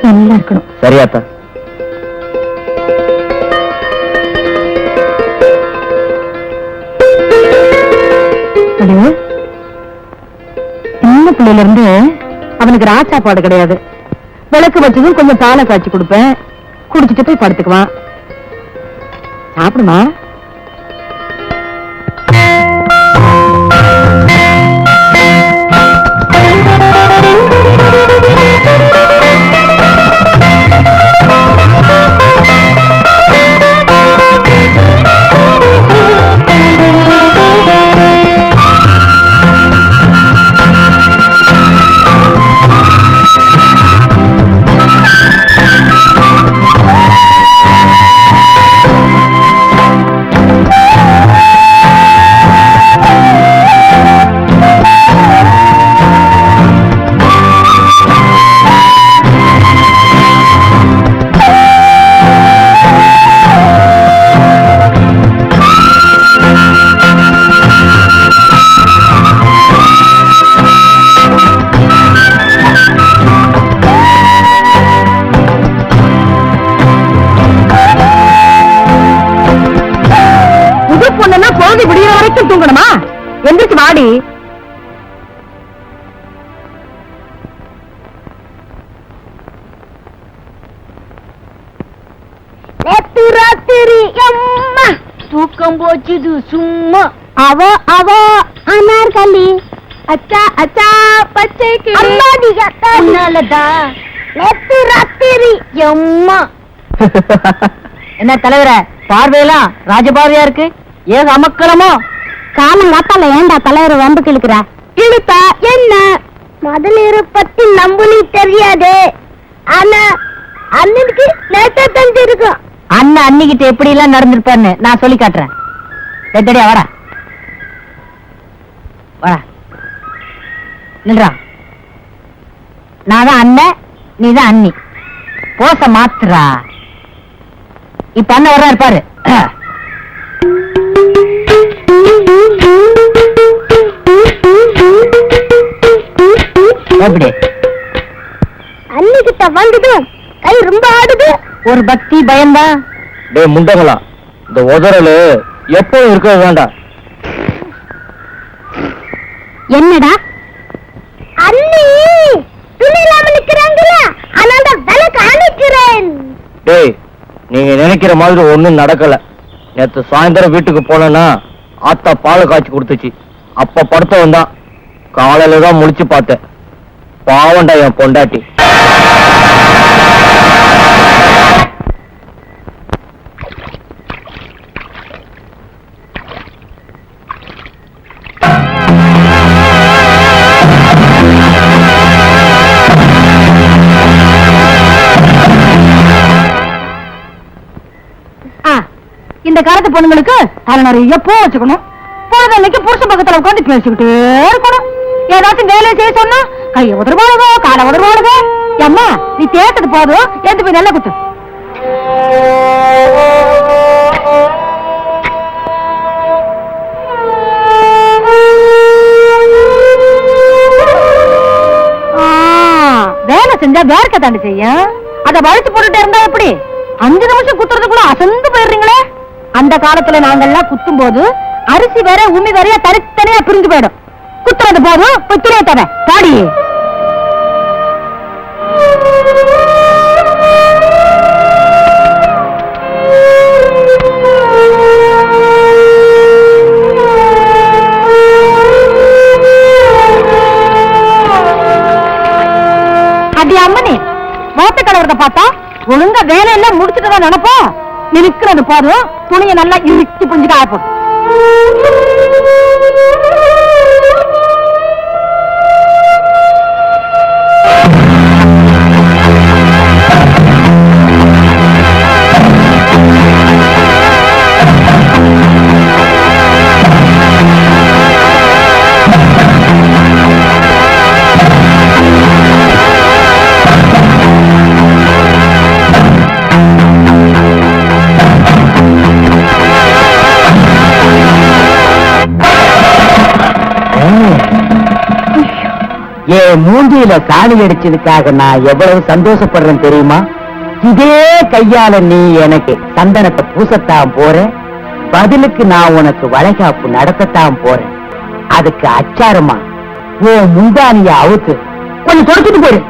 நல்லா இருக்கணும். சரியாத்தா. சின்ன பிள்ளையில இருந்து அவனுக்கு ராசாப்பாடு கிடையாது. விளக்கு வச்சதும் கொஞ்சம் பாலை காய்ச்சி கொடுப்பேன், குடிச்சிட்டு போய் படுத்துக்குவான். சாப்பிடுமா? தூங்கணுமா? எந்திரிச்சு வாடி. ராத்திரி தூக்கம் போச்சுது சும்மா. அவ அனார்கலி அச்சா அச்சா பச்சை ராத்திரி எம்மா. என்ன தலைவர பார்வையெல்லாம் ராஜபார்வையா இருக்கு? ஏன் அமக்கலமோ? காலம் காத்தால ஏண்டா தலைவர் வந்து கிழக்குறா? இழுத்தா என்ன? முதலீரு பத்தி நம்புனி தெரியாது, ஆனா அண்ணனுக்கு நேத்தா தெரிஞ்சிருக்கும். அண்ணன் அன்னிக்கிட்ட எப்படி எல்லாம் நடந்திருப்பான்னு நான் சொல்லி காட்டுறேன். எத்தடியா வாடா வாடா நின்றா. நான் தான் அண்ணன், நீ தான் அண்ணி. போச மாத்துறா. இப்ப அண்ணன் வர்றா இருப்பாரு. எப்படி அன்னிக்கிட்ட வந்ததும் கை ரொம்ப ஆடுது. ஒரு பக்தி பயந்தா. டேய் முண்டங்களா, இந்த உதறலு எப்பவும் இருக்க வேண்டாம். என்னடா அண்ணி துணி இல்லாம நிக்கிறாங்கள, அதனால விளக்கு அணைக்கிறேன். டேய் நீங்க நினைக்கிற மாதிரி ஒண்ணும் நடக்கல. நேத்து சாயந்தரம் வீட்டுக்கு போனேன்னா ஆத்தா பால் காய்ச்சி கொடுத்துச்சு. அப்ப படுத்தவன் தான் காலையில தான் முழிச்சு பார்த்தேன். பாவண்டா என் பொண்டாட்டி. இந்த காலத்து பொண்ணுங்களுக்கு தலை நிறைய பூ வச்சுக்கணும். பொழுதன்னைக்கு புருஷன் பக்கத்துல உட்காந்து பேசிக்கிட்டே இருக்கணும். ஏதாச்சும் வேலையை செய்ய சொன்னா கைய உதறுவாளுகோ காலை உதறுவாளுகோ. அம்மா நீ தேட்டது போதும், எடுத்து போய் நல்லா குத்து. வேலை செஞ்சா வேர்க்க தாண்டி செய்யும். அதை வழிச்சு போட்டுட்டே இருந்தா எப்படி? 5 நிமிஷம் குத்துறதுக்குள்ள அசந்து போயிடுறீங்களே. அந்த காலத்துல நாங்கெல்லாம் குத்தும் போது அரிசி வேற உமி வேறைய தனித்தனியா பிரிஞ்சு போயிடும். குத்துறது போதும் போய் துணியை தர பாடி. அடி அம்மனே, மோத்த கலவரத்தை பார்த்தா ஒழுங்கா வேலையெல்லாம் முடிச்சுட்டு தான் நினைப்போம். நீ நிக்கிறது போதும், துணியை நல்லா இறுக்கி புரிஞ்சுட்டு ஆப்போம். என் மூஞ்சியில சாணி அடிச்சதுக்காக நான் எவ்வளவு சந்தோஷப்படுறேன் தெரியுமா? இதே கையால நீ எனக்கு சந்தனத்தை பூசத்தான் போற, பதிலுக்கு நான் உனக்கு வளைகாப்பு நடத்தத்தான் போறேன். அதுக்கு அச்சாரமா உன் முந்தானிய அவுத்து கொஞ்சம் தொடச்சிட்டு போயிரு.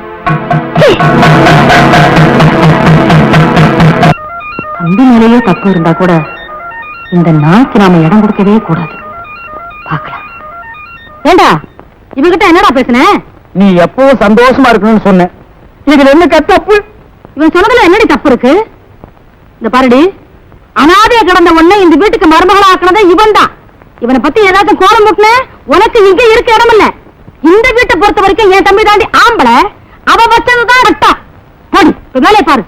தம்பி நிலையே தப்பு இருந்தா கூட இந்த நாய்க்கு நாம இடம் கொடுக்கவே கூடாது. பாக்கலாம். ஏண்டா இவகிட்ட என்னடா பேசுன? நீ எப்பவும் சந்தோஷமா இருக்கணும்னு சொன்ன. இதுல என்ன தப்பு? இவன் சொன்னதுல என்னடி தப்பு இருக்கு? இந்த பாருடி, அனாதைய கிடந்த உடனே இந்த வீட்டுக்கு மருமகளா ஆக்கினதே இவன் தான். இவனை பத்தி ஏதாச்சும் கோலம் முட்டின உனக்கு இங்க இருக்க இடம் இல்ல. இந்த வீட்டை பொறுத்த வரைக்கும் என் தம்பி தாண்டி ஆம்பளை, அவ வச்சதுதான் ரத்தம். போடி வேலையை பாரு.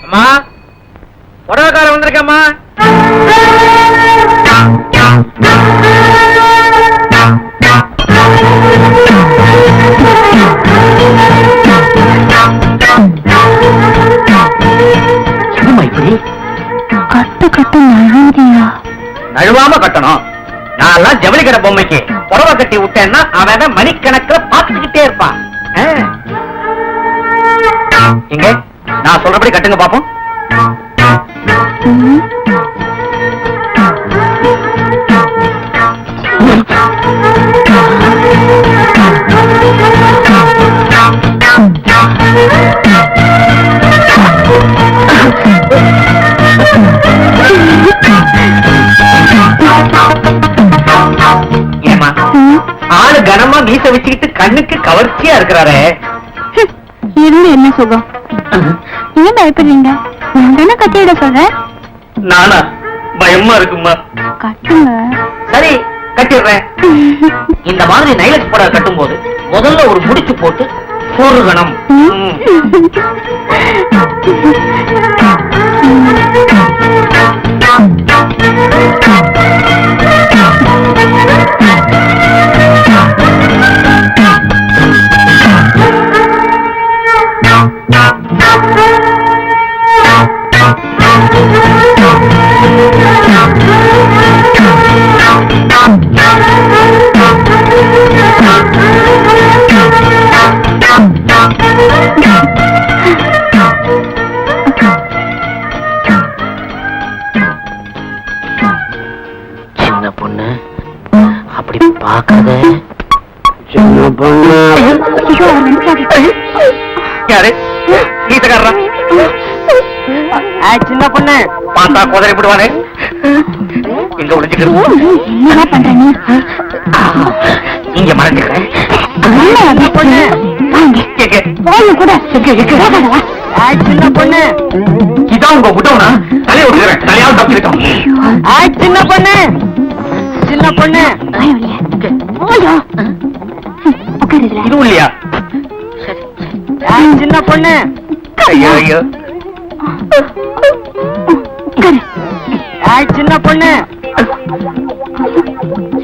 அம்மா, புடவைக்காரன் வந்திருக்கம்மா. கட்டு கட்டு நழுவியா? நழுவாம கட்டணும். நான் ஜவுளி கடை பொம்மைக்கு புடவை கட்டி விட்டேன்னா அவன் மணிக்கணக்கில் பார்த்துக்கிட்டே இருப்பான். இங்க நான் சொல்றபடி கட்டுங்க பாப்போம். ஏமா ஆளு கனமா மீச வச்சுக்கிட்டு கண்ணுக்கு கவர்ச்சியா இருக்கிறாரே. இருந்து என்ன சுகம்? ஏன் பயப்படுறீங்க? நான் தானே கட்டிட சொல்றேன். நானா? பயமா இருக்குமா? கட்டுங்க. சரி கட்டிடுறேன். இந்த மாதிரி நைலக்ஸ் புடவை கட்டும் போது முதல்ல ஒரு முடிச்சு போட்டு சொருகணும். சின்ன பொண்ணு. யாரு கீசக்காரரா? சின்ன பொண்ணு பார்த்தா குதிரை விடுவானே, எங்க ஒளிஞ்சுக்கிறது? என்ன பண்ற நீ? இங்க மறைஞ்சுக்கிறேன். பொண்ணு போய் கூட போகாதவா? சின்ன பொண்ணு இதான் உங்க விட்டவனா? தலையை விட்டுக்கிறேன், தலையாவது தப்பிக்கிட்டோம். சின்ன பொண்ணு சின்ன பொண்ணு. போயோ உட்காருதுல. இதுவும் இல்லையா? சின்ன பொண்ணு. ஐயோ ஐயோ. உட்காரு. சின்ன பொண்ணு.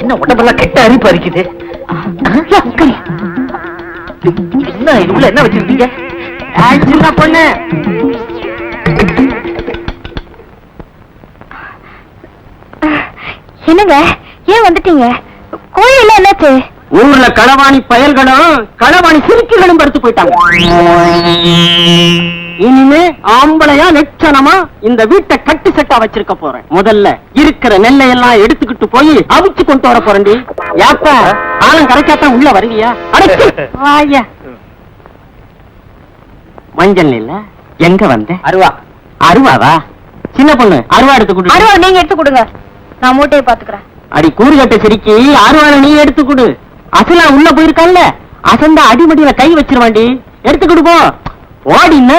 என்ன உடம்பெல்லாம் கெட்ட அரிப்பு அரிக்குது. உட்காரு. என்ன இதுக்குள்ள என்ன வச்சிருக்கீங்க? சின்ன பொண்ணு. என்னங்க ஏன் வந்துட்டீங்க? கோயில்ல என்னாச்சு? ஊர்ல களவாணி பயல்களும் களவாணி சிரிக்குகளும் படுத்து போயிட்டாங்க. இனிமே ஆம்பளையா லட்சணமா இந்த வீட்டை கட்டு செட்டா வச்சிருக்க போறேன். முதல்ல இருக்கிற நெல்லை எல்லாம் எடுத்துக்கிட்டு போய் அவிச்சு கொண்டு வர போறேன்டி. யாப்ப ஆளும் கரைக்காத்தான் உள்ள வருவியா? அடைச்சு வாயா. மஞ்சள் இல்ல எங்க வந்த? அருவா. அருவாவா? சின்ன பொண்ணு அருவா எடுத்து கொடு. அருவா நீங்க எடுத்து கொடுங்க, நான் மூட்டையை பாத்துக்கிறேன். அடி கூறுகட்ட சிரிக்கி அருவாளை நீ எடுத்து கொடு. அசலா உள்ள போயிருக்கான்ல, அசந்தா அடிமடியில கை வச்சிருவாண்டி. எடுத்து கொடு போ. ஓடின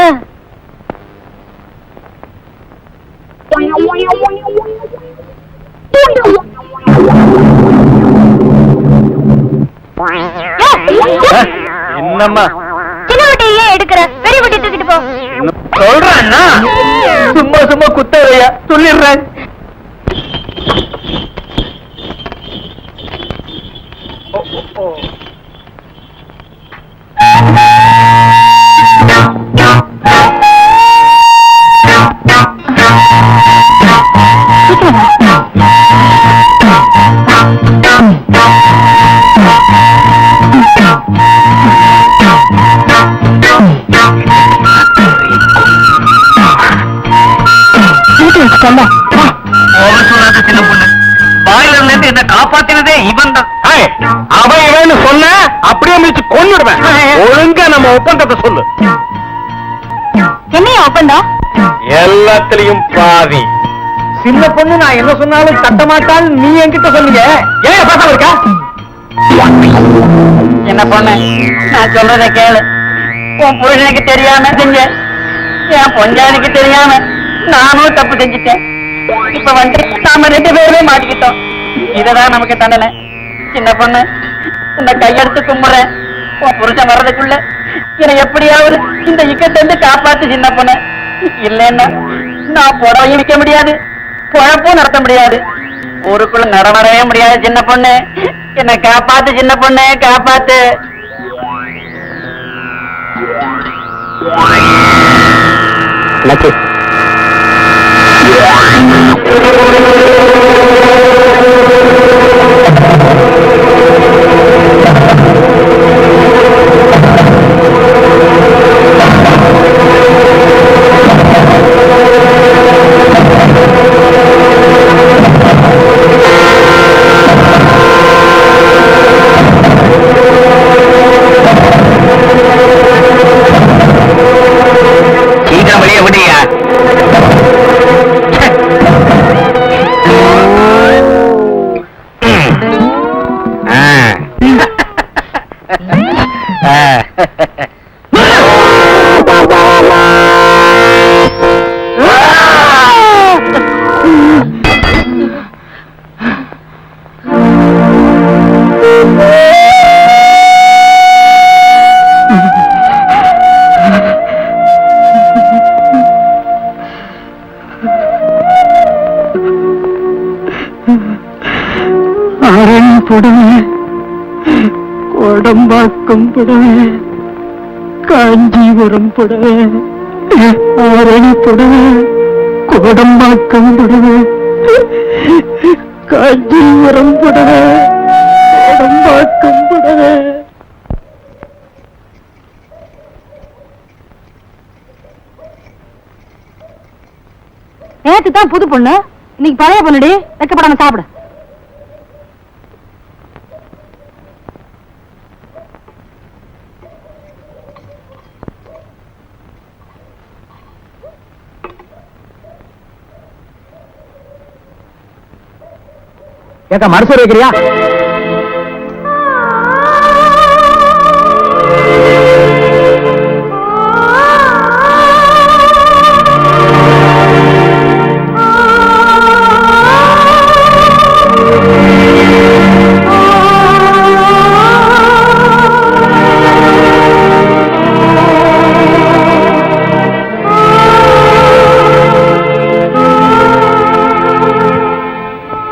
என்னம்மா சின்ன மூட்டையை ஏன் எடுக்கிற? பெரிய மூட்டை தூக்கிட்டு போ. சொல்றேன்னா? சும்மா சும்மா குத்தவையா சொல்லிடுறேன். சின்ன பொண்ணு பாய்லர்ல இருந்து என்ன காப்பாத்தினதே இவன் தான். அவன் இவன்னு சொன்ன அப்படியே முடிச்சு கொன்னுடுவேன். ஒழுங்கா நம்ம ஒப்பந்தத்தை சொல்லு. என்னையா ஒப்பந்தம்? எல்லாத்திலையும் பாதி. சின்ன பொண்ணு நான் என்ன சொன்னாலும் தட்ட மாட்டாள். நீ என்கிட்ட சொன்னீங்க, ஏன் பார்த்தா இருக்கா? என்ன பொண்ணு, நான் சொல்றதை கேளு. உன் புருஷனுக்கு தெரியாம செஞ்ச, என் பொஞ்சாதிக்கு தெரியாம நானும் தப்பு செஞ்சுட்டேன். இப்ப வந்து நாம 2 பேருமே மாட்டிக்கிட்டோம். இததான் நமக்கு தண்டனை. சின்ன பொண்ணு, உன்னை கையெடுத்து கும்பிடுறேன். உன் புருஷன் வர்றதுக்குள்ள என்னை எப்படியாவது இந்த இக்கத்தை இருந்து காப்பாத்து சின்ன பொண்ணு. இல்லைன்னா நான் புடவையும் விற்க முடியாது, குழப்பும் நடத்த முடியாது, ஊருக்குள்ள நடவரவே முடியாது. சின்ன பொண்ணு, என்னை காப்பாத்து சின்ன பொண்ணு, காப்பாத்து. சீக்கிரம் வெளியே விடியா. ஆரணி புடவை, கோடம்பாக்கம் புடவை, காஞ்சிபுரம் புடவை, ஆரணி புடவை, கோடம்பாக்கம் புடவை, காஞ்சிபுரம் புடவை, கோடம்பாக்கம் புடவை. நேத்து தான் புது பொண்ணு, இன்னைக்கு பழைய பொண்ணுடி. வைக்கப்படாம சாப்பிடு. ஏக்கா மறுசோறு வைக்கிறியா?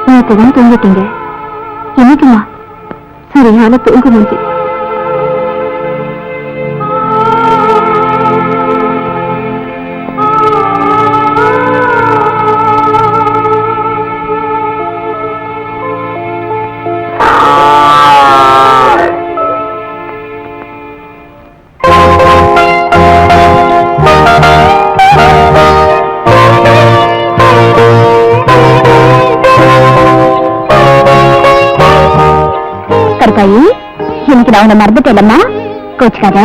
நேற்றுதான் தூங்கிட்டீங்க, இன்னைக்குமா சரியான தூங்கு மூஞ்சி. கருப்பாயி, இன்னைக்கு நான் உன்னை மறந்துட்டேன்மா, கோச்சுக்காத.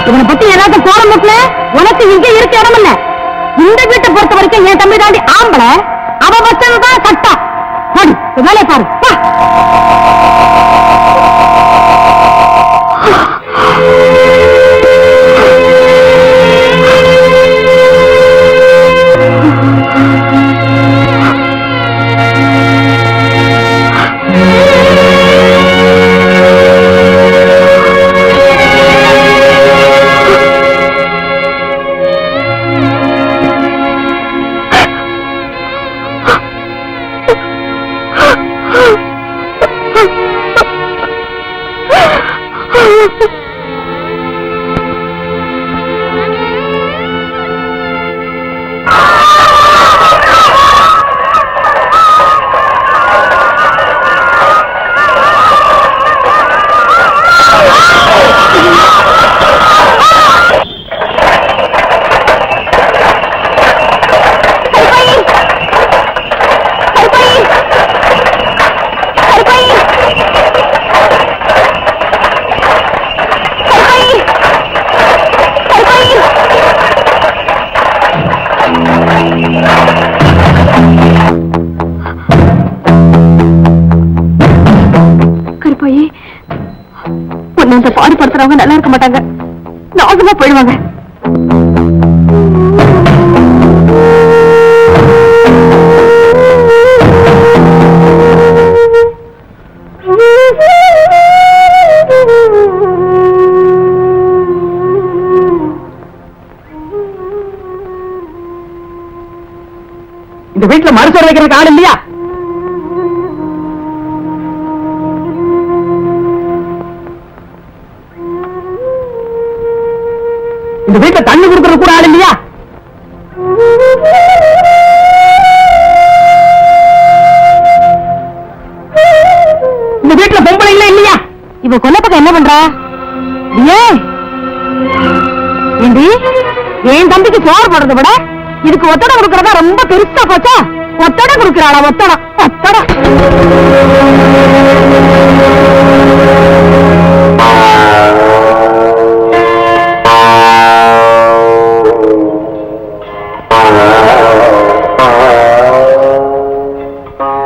இவனை பத்தி எல்லாத்தையும் போற முட்ல உனக்கு இங்க இருக்க இடம் இல்ல. இந்த வீட்டை பொறுத்த வரைக்கும் என் தம்பி தாண்டி ஆம்பளை, அவ வச்சதுதான் சட்டம். வேலையை பாரு. கருப்பாயி, உன்னை இந்த பாடுபடுத்துறவங்க நல்லா இருக்க மாட்டாங்க, நாசமா போயிடுவாங்க. இந்த வீட்டுல மறுசோறு வைக்கிறதுக்கு ஆள் இல்லையா? இந்த வீட்டுல தண்ணி கொடுக்கறது கூட ஆள் இல்லையா? இந்த வீட்டுல பொம்பளை இல்லையா? இவ கொல்ல பக்கம் என்ன பண்றா? ஏண்டி, என் தம்பிக்கு சோறு போடுறத விட இதுக்கு ஒத்தடம் கொடுக்கறதா ரொம்ப பெருசா போச்சா? ஒத்தடம் கொடுக்கறாளா? ஒத்தடம் ஒத்தடம்.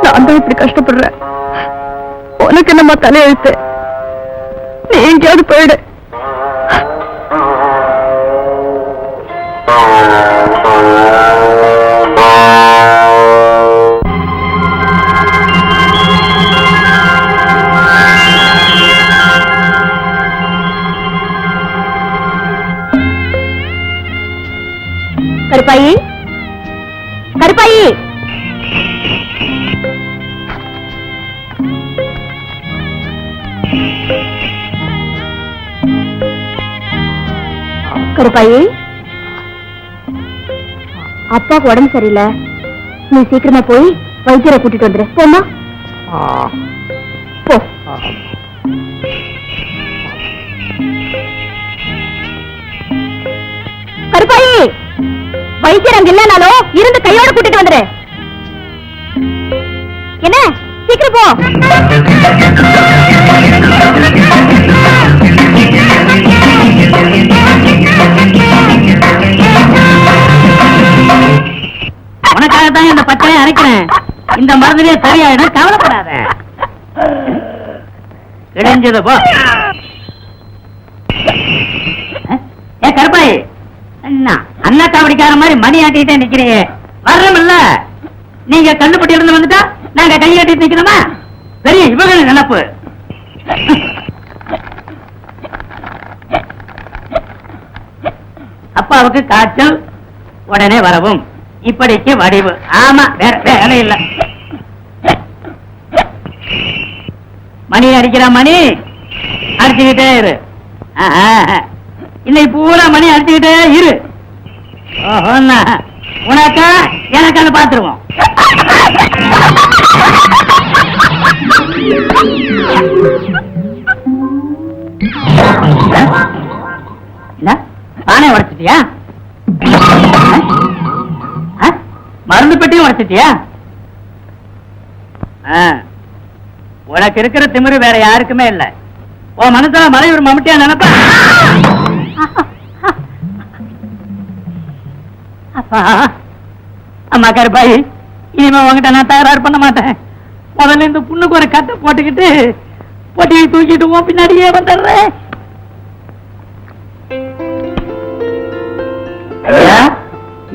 நான் தான் இப்படி கஷ்டப்படுறேன், உனக்கு என்னம்மா தலையெழுத்து? நீ எங்கேயாவது போயிடு. கருப்பாயி, கருப்பாயி, கருப்பாயி, அப்பாவுக்கு உடம்பு சரியில்லை, நீ சீக்கிரமா போய் வைத்தியரை கூட்டிட்டு வந்துரு. போமா போ. கருப்பாயி, வைத்தியர் அங்க இல்லனாலும் இருந்து கையோட கூட்டிட்டு வந்துரு. என்ன சீக்கிரம் போ. உனக்காகத்தான் இந்த பச்சையை அரைக்கிறேன். இந்த மருந்துலயே சரியாயிடும், கவலைப்படாத. இடைஞ்சது போ. ஏ கருப்பாய், அண்ணா காவடிக்கார மாதிரி மணி ஆட்டிட்டே நிக்கிறியே, வர்றமில்ல? நீங்க கல்லுப்பட்டி இருந்து வந்துட்டா நாங்க கையாட்டிட்டு நிக்கணுமா? பெரிய இவங்க நினைப்பு. அப்பாவுக்கு காய்ச்சல், உடனே வரவும். இப்படிக்கு வடிவு. ஆமா, வேற வேலை இல்ல. மணி அடிக்கிற மணி அடிச்சுக்கிட்டே இரு. இன்னைக்கு பூரா மணி அடிச்சுக்கிட்டே இரு. உனக்கா எனக்கான பாத்துருவோம். பானை உடைச்சிட்டியா? மருந்து பெட்டியும் உடைச்சிட்டியா? உனக்கு இருக்கிற திமிரு வேற யாருக்குமே இல்ல. உன் மனசுல மலையூர் மம்முட்டியா நினைப்ப. அப்பா, அம்மா கருப்பாயி, இனிமே உங்ககிட்ட நான் தகராறு பண்ண மாட்டேன். முதல்ல இந்த புண்ணுக்கு ஒரு கட்டை போட்டுக்கிட்டு பொட்டியை தூக்கிட்டு உன் பின்னாடியே வந்துடுறேன்.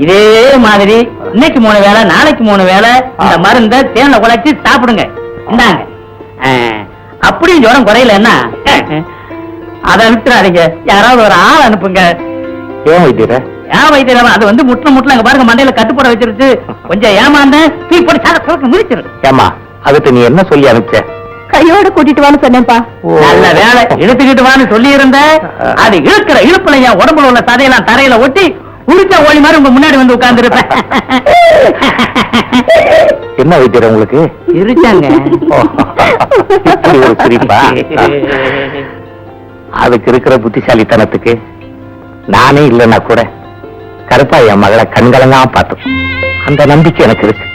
இதே மாதிரி இன்னைக்கு 3 வேளை, நாளைக்கு 3 வேளை இந்த மருந்தை தேன்ல குழைச்சி சாப்பிடுங்க. இந்தாங்க. அப்படியும் ஜுரம் குறையலன்னா அதை விட்டுறாதீங்க. யாராவது ஒரு ஆள் அனுப்புங்க. ஏன் வைத்தியர? ஏன் வைத்தியர? அது வந்து முட்டில அங்க பாருங்க, மண்டையில கட்டுப்பட வச்சிருச்சு. கொஞ்சம் ஏமாந்த போட்டு சாத முடிச்சிரு. ஏமா, அதுக்கு நீ என்ன சொல்லி அனுப்பிச்ச? கையோட கூட்டிட்டு வான்னு சொன்னேன்ப்பா. நல்ல வேலை, இழுத்துக்கிட்டு வான்னு சொல்லி இருந்த. அது இழுக்கிற இழுப்புல என் உடம்புல உள்ள சதையெல்லாம் தரையில ஒட்டி உரிச்ச ஓடி மாதிரி உங்க முன்னாடி வந்து உட்கார்ந்து இருப்பேன். என்ன வைத்தியர் உங்களுக்கு? இருச்சாங்க. ஒரு சிரிப்பா? அதுக்கு இருக்கிற புத்திசாலித்தனத்துக்கு நானே இல்லைன்னா கூட கருப்பா என் மகளை கண்கலங்கா பார்த்தோம். அந்த நம்பிக்கை எனக்கு இருக்கு.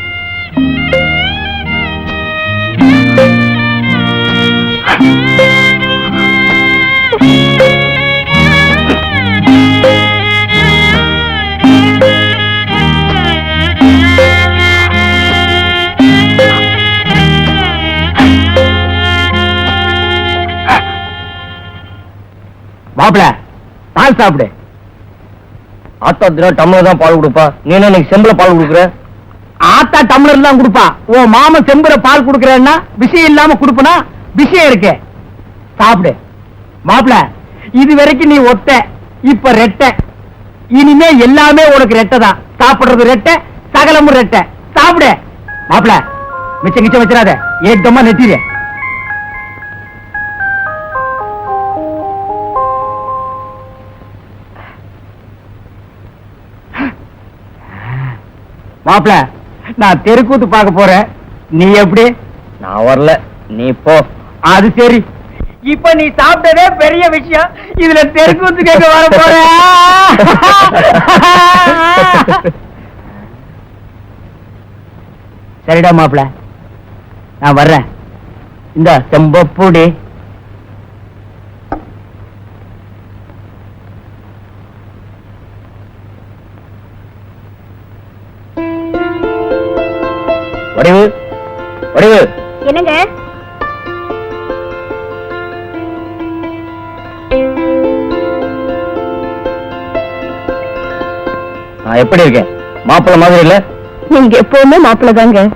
மாப்பிள, பால் சாப்பிடு. ஆத்தா தினம் டம்ளர் தான் பால் கொடுப்பா, நீ என்ன செம்புல பால் கொடுக்குற? ஆத்தா டம்ளர் தான் கொடுப்பா. உன் மாமன் செம்புல பால் கொடுக்கறன்னா விஷயம் இல்லாம கொடுப்பனா? விஷயம் இருக்கு, சாப்பிடு. மாப்பிள, இது வரைக்கும் நீ ஒத்த, இப்ப ரெட்டை. இனிமே எல்லாமே உனக்கு ரெட்டை தான். சாப்பிடுறது ரெட்டை, சகலமும் ரெட்டை. சாப்பிடு. மாப்பிள, மிச்சம் கிச்சம் வச்சிடாத, ஏக்கமா நெட்டிடு. மாப்பிள, நான் தெருக்கூத்து பார்க்க போறேன். நீ எப்படி? நான் வரல, நீ போ. அது சரி. இப்ப நீ சாப்பிட்டதே பெரிய விஷயம், இதுல தெருக்கூத்து கேட்க வர போற. சரிடா மாப்பிள, நான் வர்றேன். இந்த செம்பப்பூடி. வடிவு, வடிவு. என்னங்க? நான் எப்படி இருக்கேன்? மாப்பிள்ள மாதிரி இல்ல? நீங்க எப்பவுமே மாப்பிள்ள தாங்க.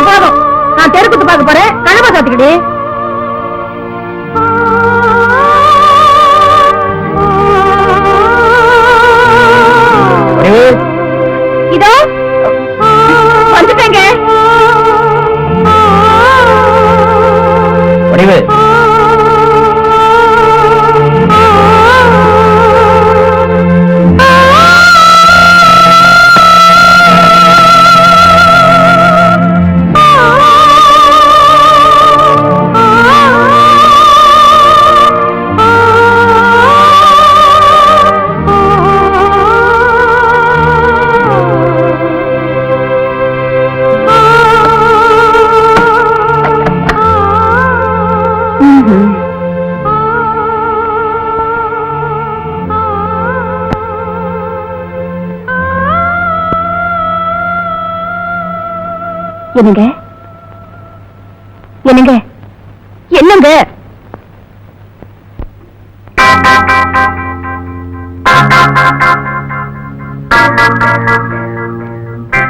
போதும், நான் தெருக்குத்து பார்க்க போறேன். கனவா சாத்துக்கிடி. இதோ வந்துட்டேங்க. வடிவு, என்னங்க என்னங்க என்னங்க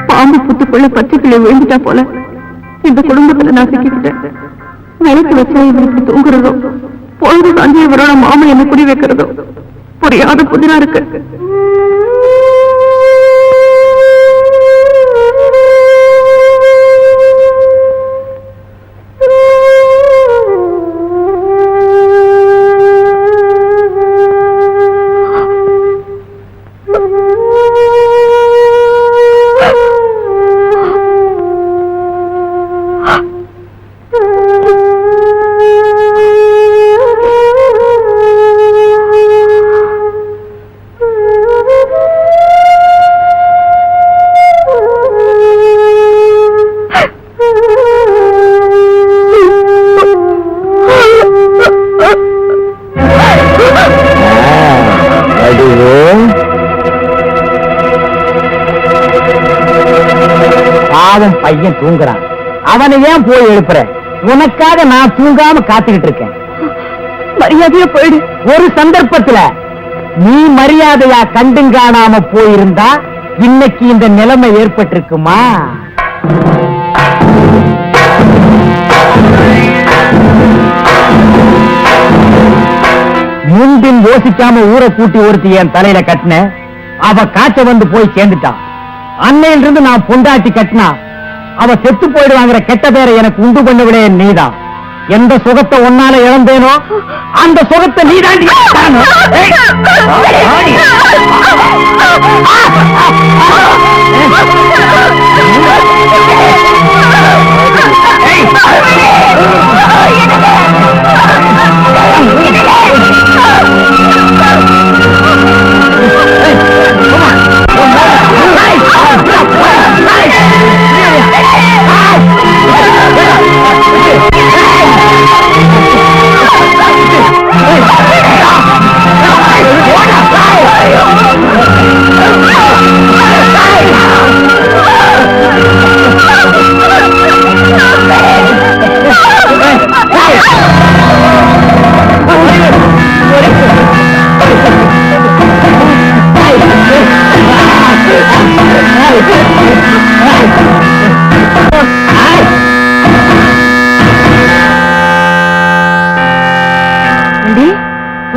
பாம்பு புத்துக்குள்ள பச்சைக்கிளை விழுந்துட்டா போல இந்த குடும்பத்துல நான் சிக்கிக்கிட்டேன். நிலத்து வச்சா இவர் இப்படி தூங்குறதோ, பொழுது சாஞ்சி இவரோட மாமா என்ன குடி வைக்கிறதோ புரியாத புதிரா இருக்கு. பையன் தூங்குறான், அவனை ஏன் போய் எழுப்புற? உனக்காக நான் தூங்காம காத்துக்கிட்டு இருக்கேன். மரியாதையா போயிடு. ஒரு சந்தர்ப்பத்துல நீ மரியாதையா கண்டுங்காணாம போயிருந்தா இன்னைக்கு இந்த நிலைமை ஏற்பட்டிருக்குமா? முன்பின் யோசிக்காம ஊரை கூட்டி ஒருத்தி என் தலையில கட்டின, அவ காய்ச்ச வந்து போய் சேர்ந்துட்டான். அன்னையிலிருந்து நான் பொண்டாட்டி கட்டினா அவ செத்து போயிடுவாங்கிற கெட்ட பேரை எனக்கு உண்டு பண்ணவிட நீதான். எந்த சுகத்தை ஒன்னால இழந்தேனோ அந்த சுகத்தை நீதாண்டி.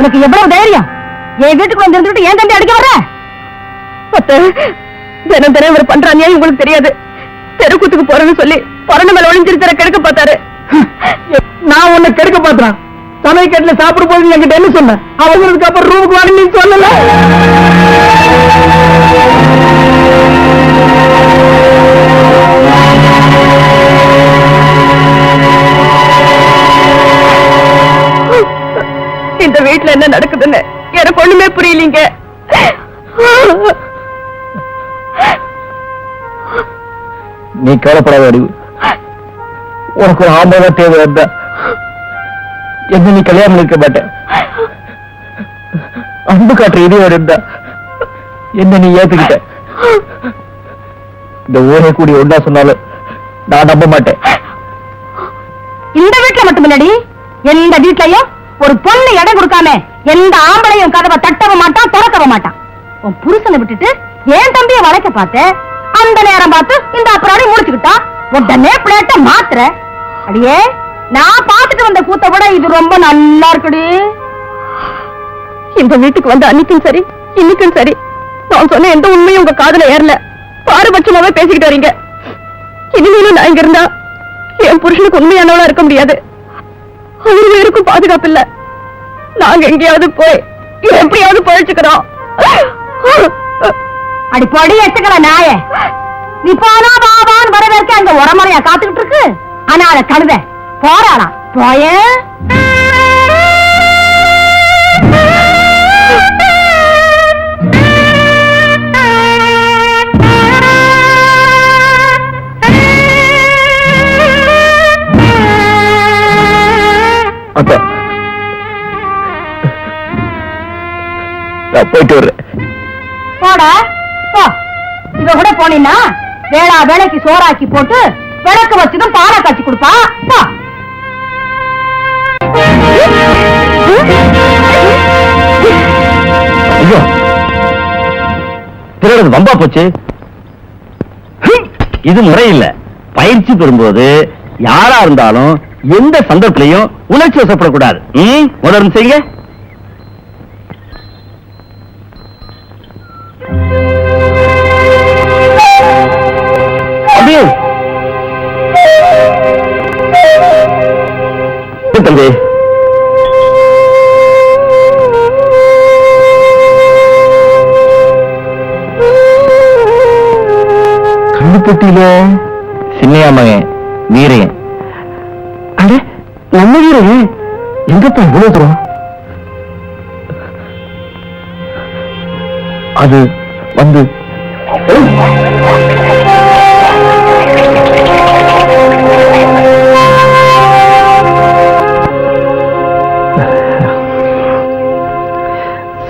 உனக்கு எவ்வளவு தைரியம்? என் வீட்டுக்கு வந்து இருந்துட்டு ஏன் தம்பி அடிக்க வர? தினம் தினம் இவர் பண்ற அநியாயம் உங்களுக்கு தெரியாது. தெருக்கூத்துக்கு போறேன்னு சொல்லி பரண மேல ஒளிஞ்சிருக்கிற கெடுக்க பார்த்தாரு. நான் உன்னை கெடுக்க பாத்துறான். சமையக்கட்டுல சாப்பிடும் போது என்கிட்ட என்ன சொன்ன? அவங்களுக்கு அப்புறம் ரூமுக்கு வாங்க நீ சொல்லல. இந்த வீட்டுல என்ன நடக்குதுன்னு எனக்கு ஒண்ணுமே புரியலீங்க. நீ கவலைப்படாத அறிவு. உனக்கு ஒரு ஆம்பளை தேவை இருந்தா என்ன நீ கல்யாணம் பண்ணிருக்க மாட்டேன். அன்பு காட்டுற இது இருந்தா என்ன நீ ஏத்துக்கிட்ட. இந்த ஊரை கூடி ஒன்னா சொன்னாலும் நான் நம்ப மாட்டேன். இந்த வீட்டுல மட்டும் இல்லடி, எந்த வீட்லயும் ஒரு பொண்ணு இடம் கொடுக்காம எந்த ஆம்பளையும் கதவை தட்டவும் மாட்டான், திறக்கவ மாட்டான். உன் புருஷனை விட்டுட்டு ஏன் தம்பியை வளைக்க பார்த்த, அந்த நேரம் பார்த்து இந்த அப்புறாடி முடிச்சுக்கிட்டா உடனே பிளேட்ட மாத்துற. அடியே, நான் பார்த்துட்டு வந்த கூத்த விட இது ரொம்ப நல்லா இருக்குடி. இந்த வீட்டுக்கு வந்து அன்னைக்கும் சரி இன்னைக்கும் சரி நான் சொன்ன எந்த உண்மையும் உங்க காதுல ஏறல. பாரபட்சமாவே பேசிக்கிட்டு வரீங்க. இனிமேலும் நான் இங்க இருந்தா என் புருஷனுக்கு உண்மையானவளா இருக்க முடியாது. அவரு பேருக்கும் பாதுகாப்பு இல்ல. நாங்க எங்கேயாவது போய் எப்படியாவது பழிச்சுக்கிறோம். அடி பொடி எட்டுக்கல நாய, நீ போனா பாபான்னு வரவேற்க அங்க உரமறையா காத்துக்கிட்டு இருக்கு. ஆனா அத கழுத போறாளா போய. அப்பா நான் போயிட்டு வர்றேன். போட போ. இவ கூட போனீன்னா வேளா வேலைக்கு சோறாக்கி போட்டு விளக்க வச்சுதான் பாலை காய்ச்சி கொடுப்பா. போ. ஐயோ, திருடுறது வம்பா போச்சு. இது முறை இல்ல. பயிற்சி பெறும்போது யாரா இருந்தாலும் எந்த சந்தர்ப்பத்திலையும் உணர்ச்சி வசப்படக்கூடாது. முதல்ல செய்யுங்க. அப்படியே தம்பி, கண்ணுப்பட்டியில சின்னையா மகன் வீரையன். அட, நம்ம வீரையன் எங்கப்பா இவ்வளவு தூரம்? அது வந்து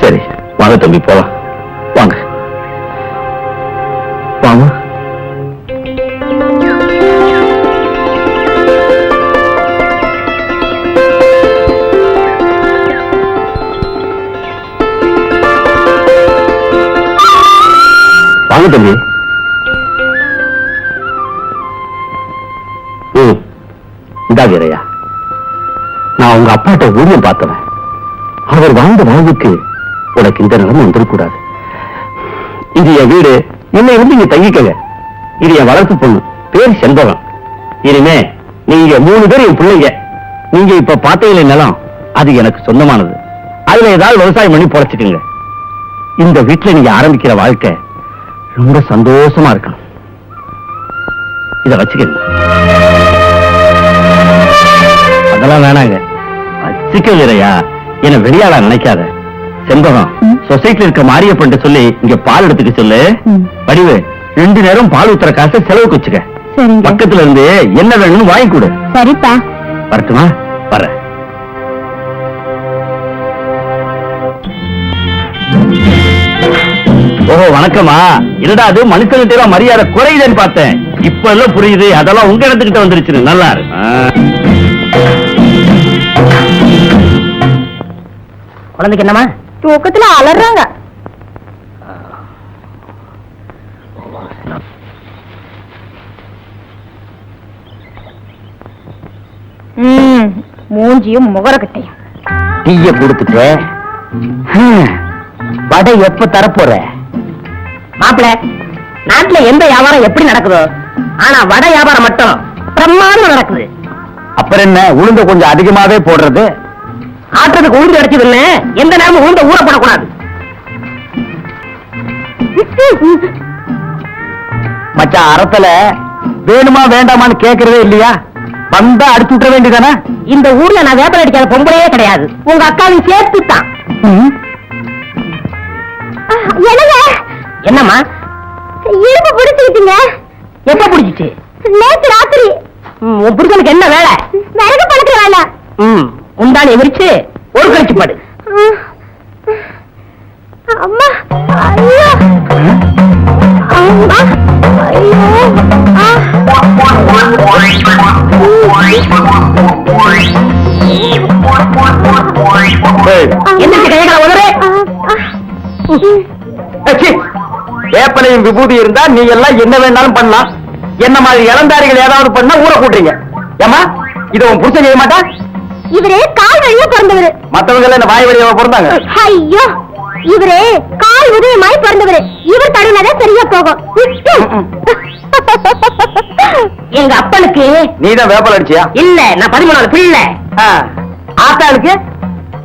சரி, வாங்க தம்பி போலாம். வாங்க வாங்க. வாங்க தம்பி. இதா வீரையா, நான் உங்க அப்பாட்ட ஊழியம் பார்த்தவன். அவர் வாழ்ந்த வாழ்வுக்கு உனக்கு இந்த நிலைமை வந்துடக்கூடாது. இது என் வீடு, என்னை வந்து இங்க தங்கிக்கங்க. இது என் வளர்ப்பு பொண்ணு, பேர் செண்பகம். இனிமே நீங்க 3 பேர் என் பிள்ளைங்க. நீங்க இப்ப பார்த்தீங்களே நிலம், அது எனக்கு சொந்தமானது. அதுல ஏதாவது விவசாயம் பண்ணி பொழைச்சுக்குங்க. இந்த வீட்டுல நீங்க ஆரம்பிக்கிற வாழ்க்கை ரொம்ப சந்தோஷமா இருக்கணும். இத வச்சுக்கங்க. அதெல்லாம் வேணாங்க. வச்சுக்க வீரையா, என்ன வெளியாளா நினைக்காத. செண்பகம், சொசைட்டில இருக்க மாரியப்பன் சொல்லி இங்க பால் எடுத்துக்க சொல்லு. வடிவு 2 நேரம் பால் ஊத்துற காசை செலவுக்கு வச்சுக்க. பக்கத்துல இருந்து என்ன வேணும்னு வாங்கி கொடு. சரிப்பா. வரட்டுமா? வர. ஓஹோ, வணக்கமா. என்னடா அது மனுஷன்கிட்ட மரியாதை குறையுதுன்னு பார்த்தேன். இப்ப எல்லாம் புரியுது. அதெல்லாம் உங்க இடத்துக்கிட்ட வந்துருச்சு. நல்லா இருக்கு. குழந்தைக்கு என்னமா? தூக்கத்துல அலறாங்க. மூஞ்சியும் முகரக்கட்டையும். டீய கொடுத்துட்டு வடை எப்ப தரப்போற? மாப்பிள்ள, நாட்டுல எந்த வியாபாரம் எப்படி நடக்குதோ, ஆனா வடை வியாபாரம் மட்டும் பிரமாதமா நடக்குது. அப்புறம் என்ன, உளுந்த கொஞ்சம் அதிகமாவே போடுறது? ஆட்டுறதுக்கு உளுந்து அடைச்சது எந்த நேரமும் உளுந்த ஊற போடக்கூடாது. மச்சான், அறத்துல வேணுமா வேண்டாமான்னு கேக்குறதே இல்லையா? வந்தா அடிச்சு விட்டுற வேண்டியதானே? இந்த ஊர்ல நான் வேப்பல் அடிக்காத பொம்பளையே கிடையாது. உங்க அக்காவின் சேர்த்து தான். என்னம்மா? இடுப்பு பிடிச்சிக்கிட்டீங்க. எப்ப பிடிச்சிச்சு? நேத்து ராத்திரி. உன் புருஷனுக்கு என்ன வேலை? விறகு பழக்கிற வேலை. உண்டானி விரிச்சு ஒரு கழிச்சு பாடு. அம்மா, ஐயோ, அம்மா, ஐயோ, வேப்பனையும் விபூதி இருந்தா நீ எல்லாம் என்ன வேணாலும் பண்ணலாம். என்ன மாதிரி இளந்தாரிகள் ஏதாவது பண்ணா ஊற கூட்டுறீங்க. ஏமா, இத உன் புருஷன் செய்ய மாட்டா? இவரே கால் வழியா பிறந்தவரு. மத்தவங்க எல்லாம் என்ன வாய் வழியா பிறந்தாங்க? ஐயோ, இவரே கால் உதயமாய் பிறந்தவரு. இவர் தடுனாலே சரியா போகும். எங்க அப்பனுக்கு நீதான் வேப்பல் அடிச்சியா? இல்ல, நான் 13வது பிள்ளை. ஆத்தாளுக்கு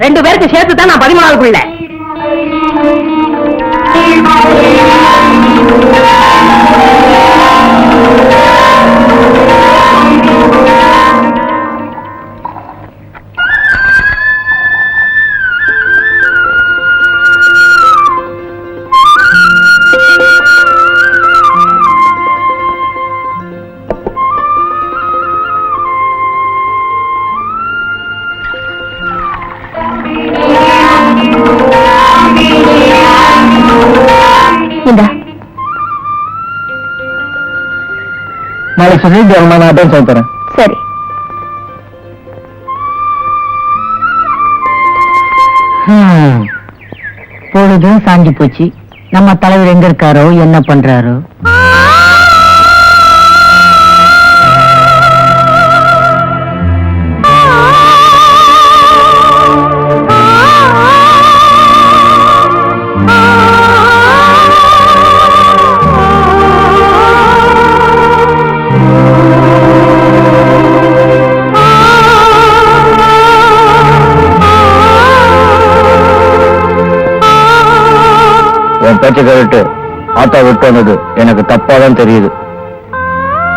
2 பேருக்கு சேர்த்து தான் நான் 13வது பிள்ளை. நாளைக்கு சொல்லிட்டு நான் அட்வான்ஸ் வாங்கி தரேன். சரி. பொழுதும் சாஞ்சி போச்சு. நம்ம தலைவர் எங்க இருக்காரோ, என்ன பண்றாரோ? உன் பேச்ச கேட்டு ஆத்தா விட்டு வந்தது எனக்கு தப்பாதான் தெரியுது.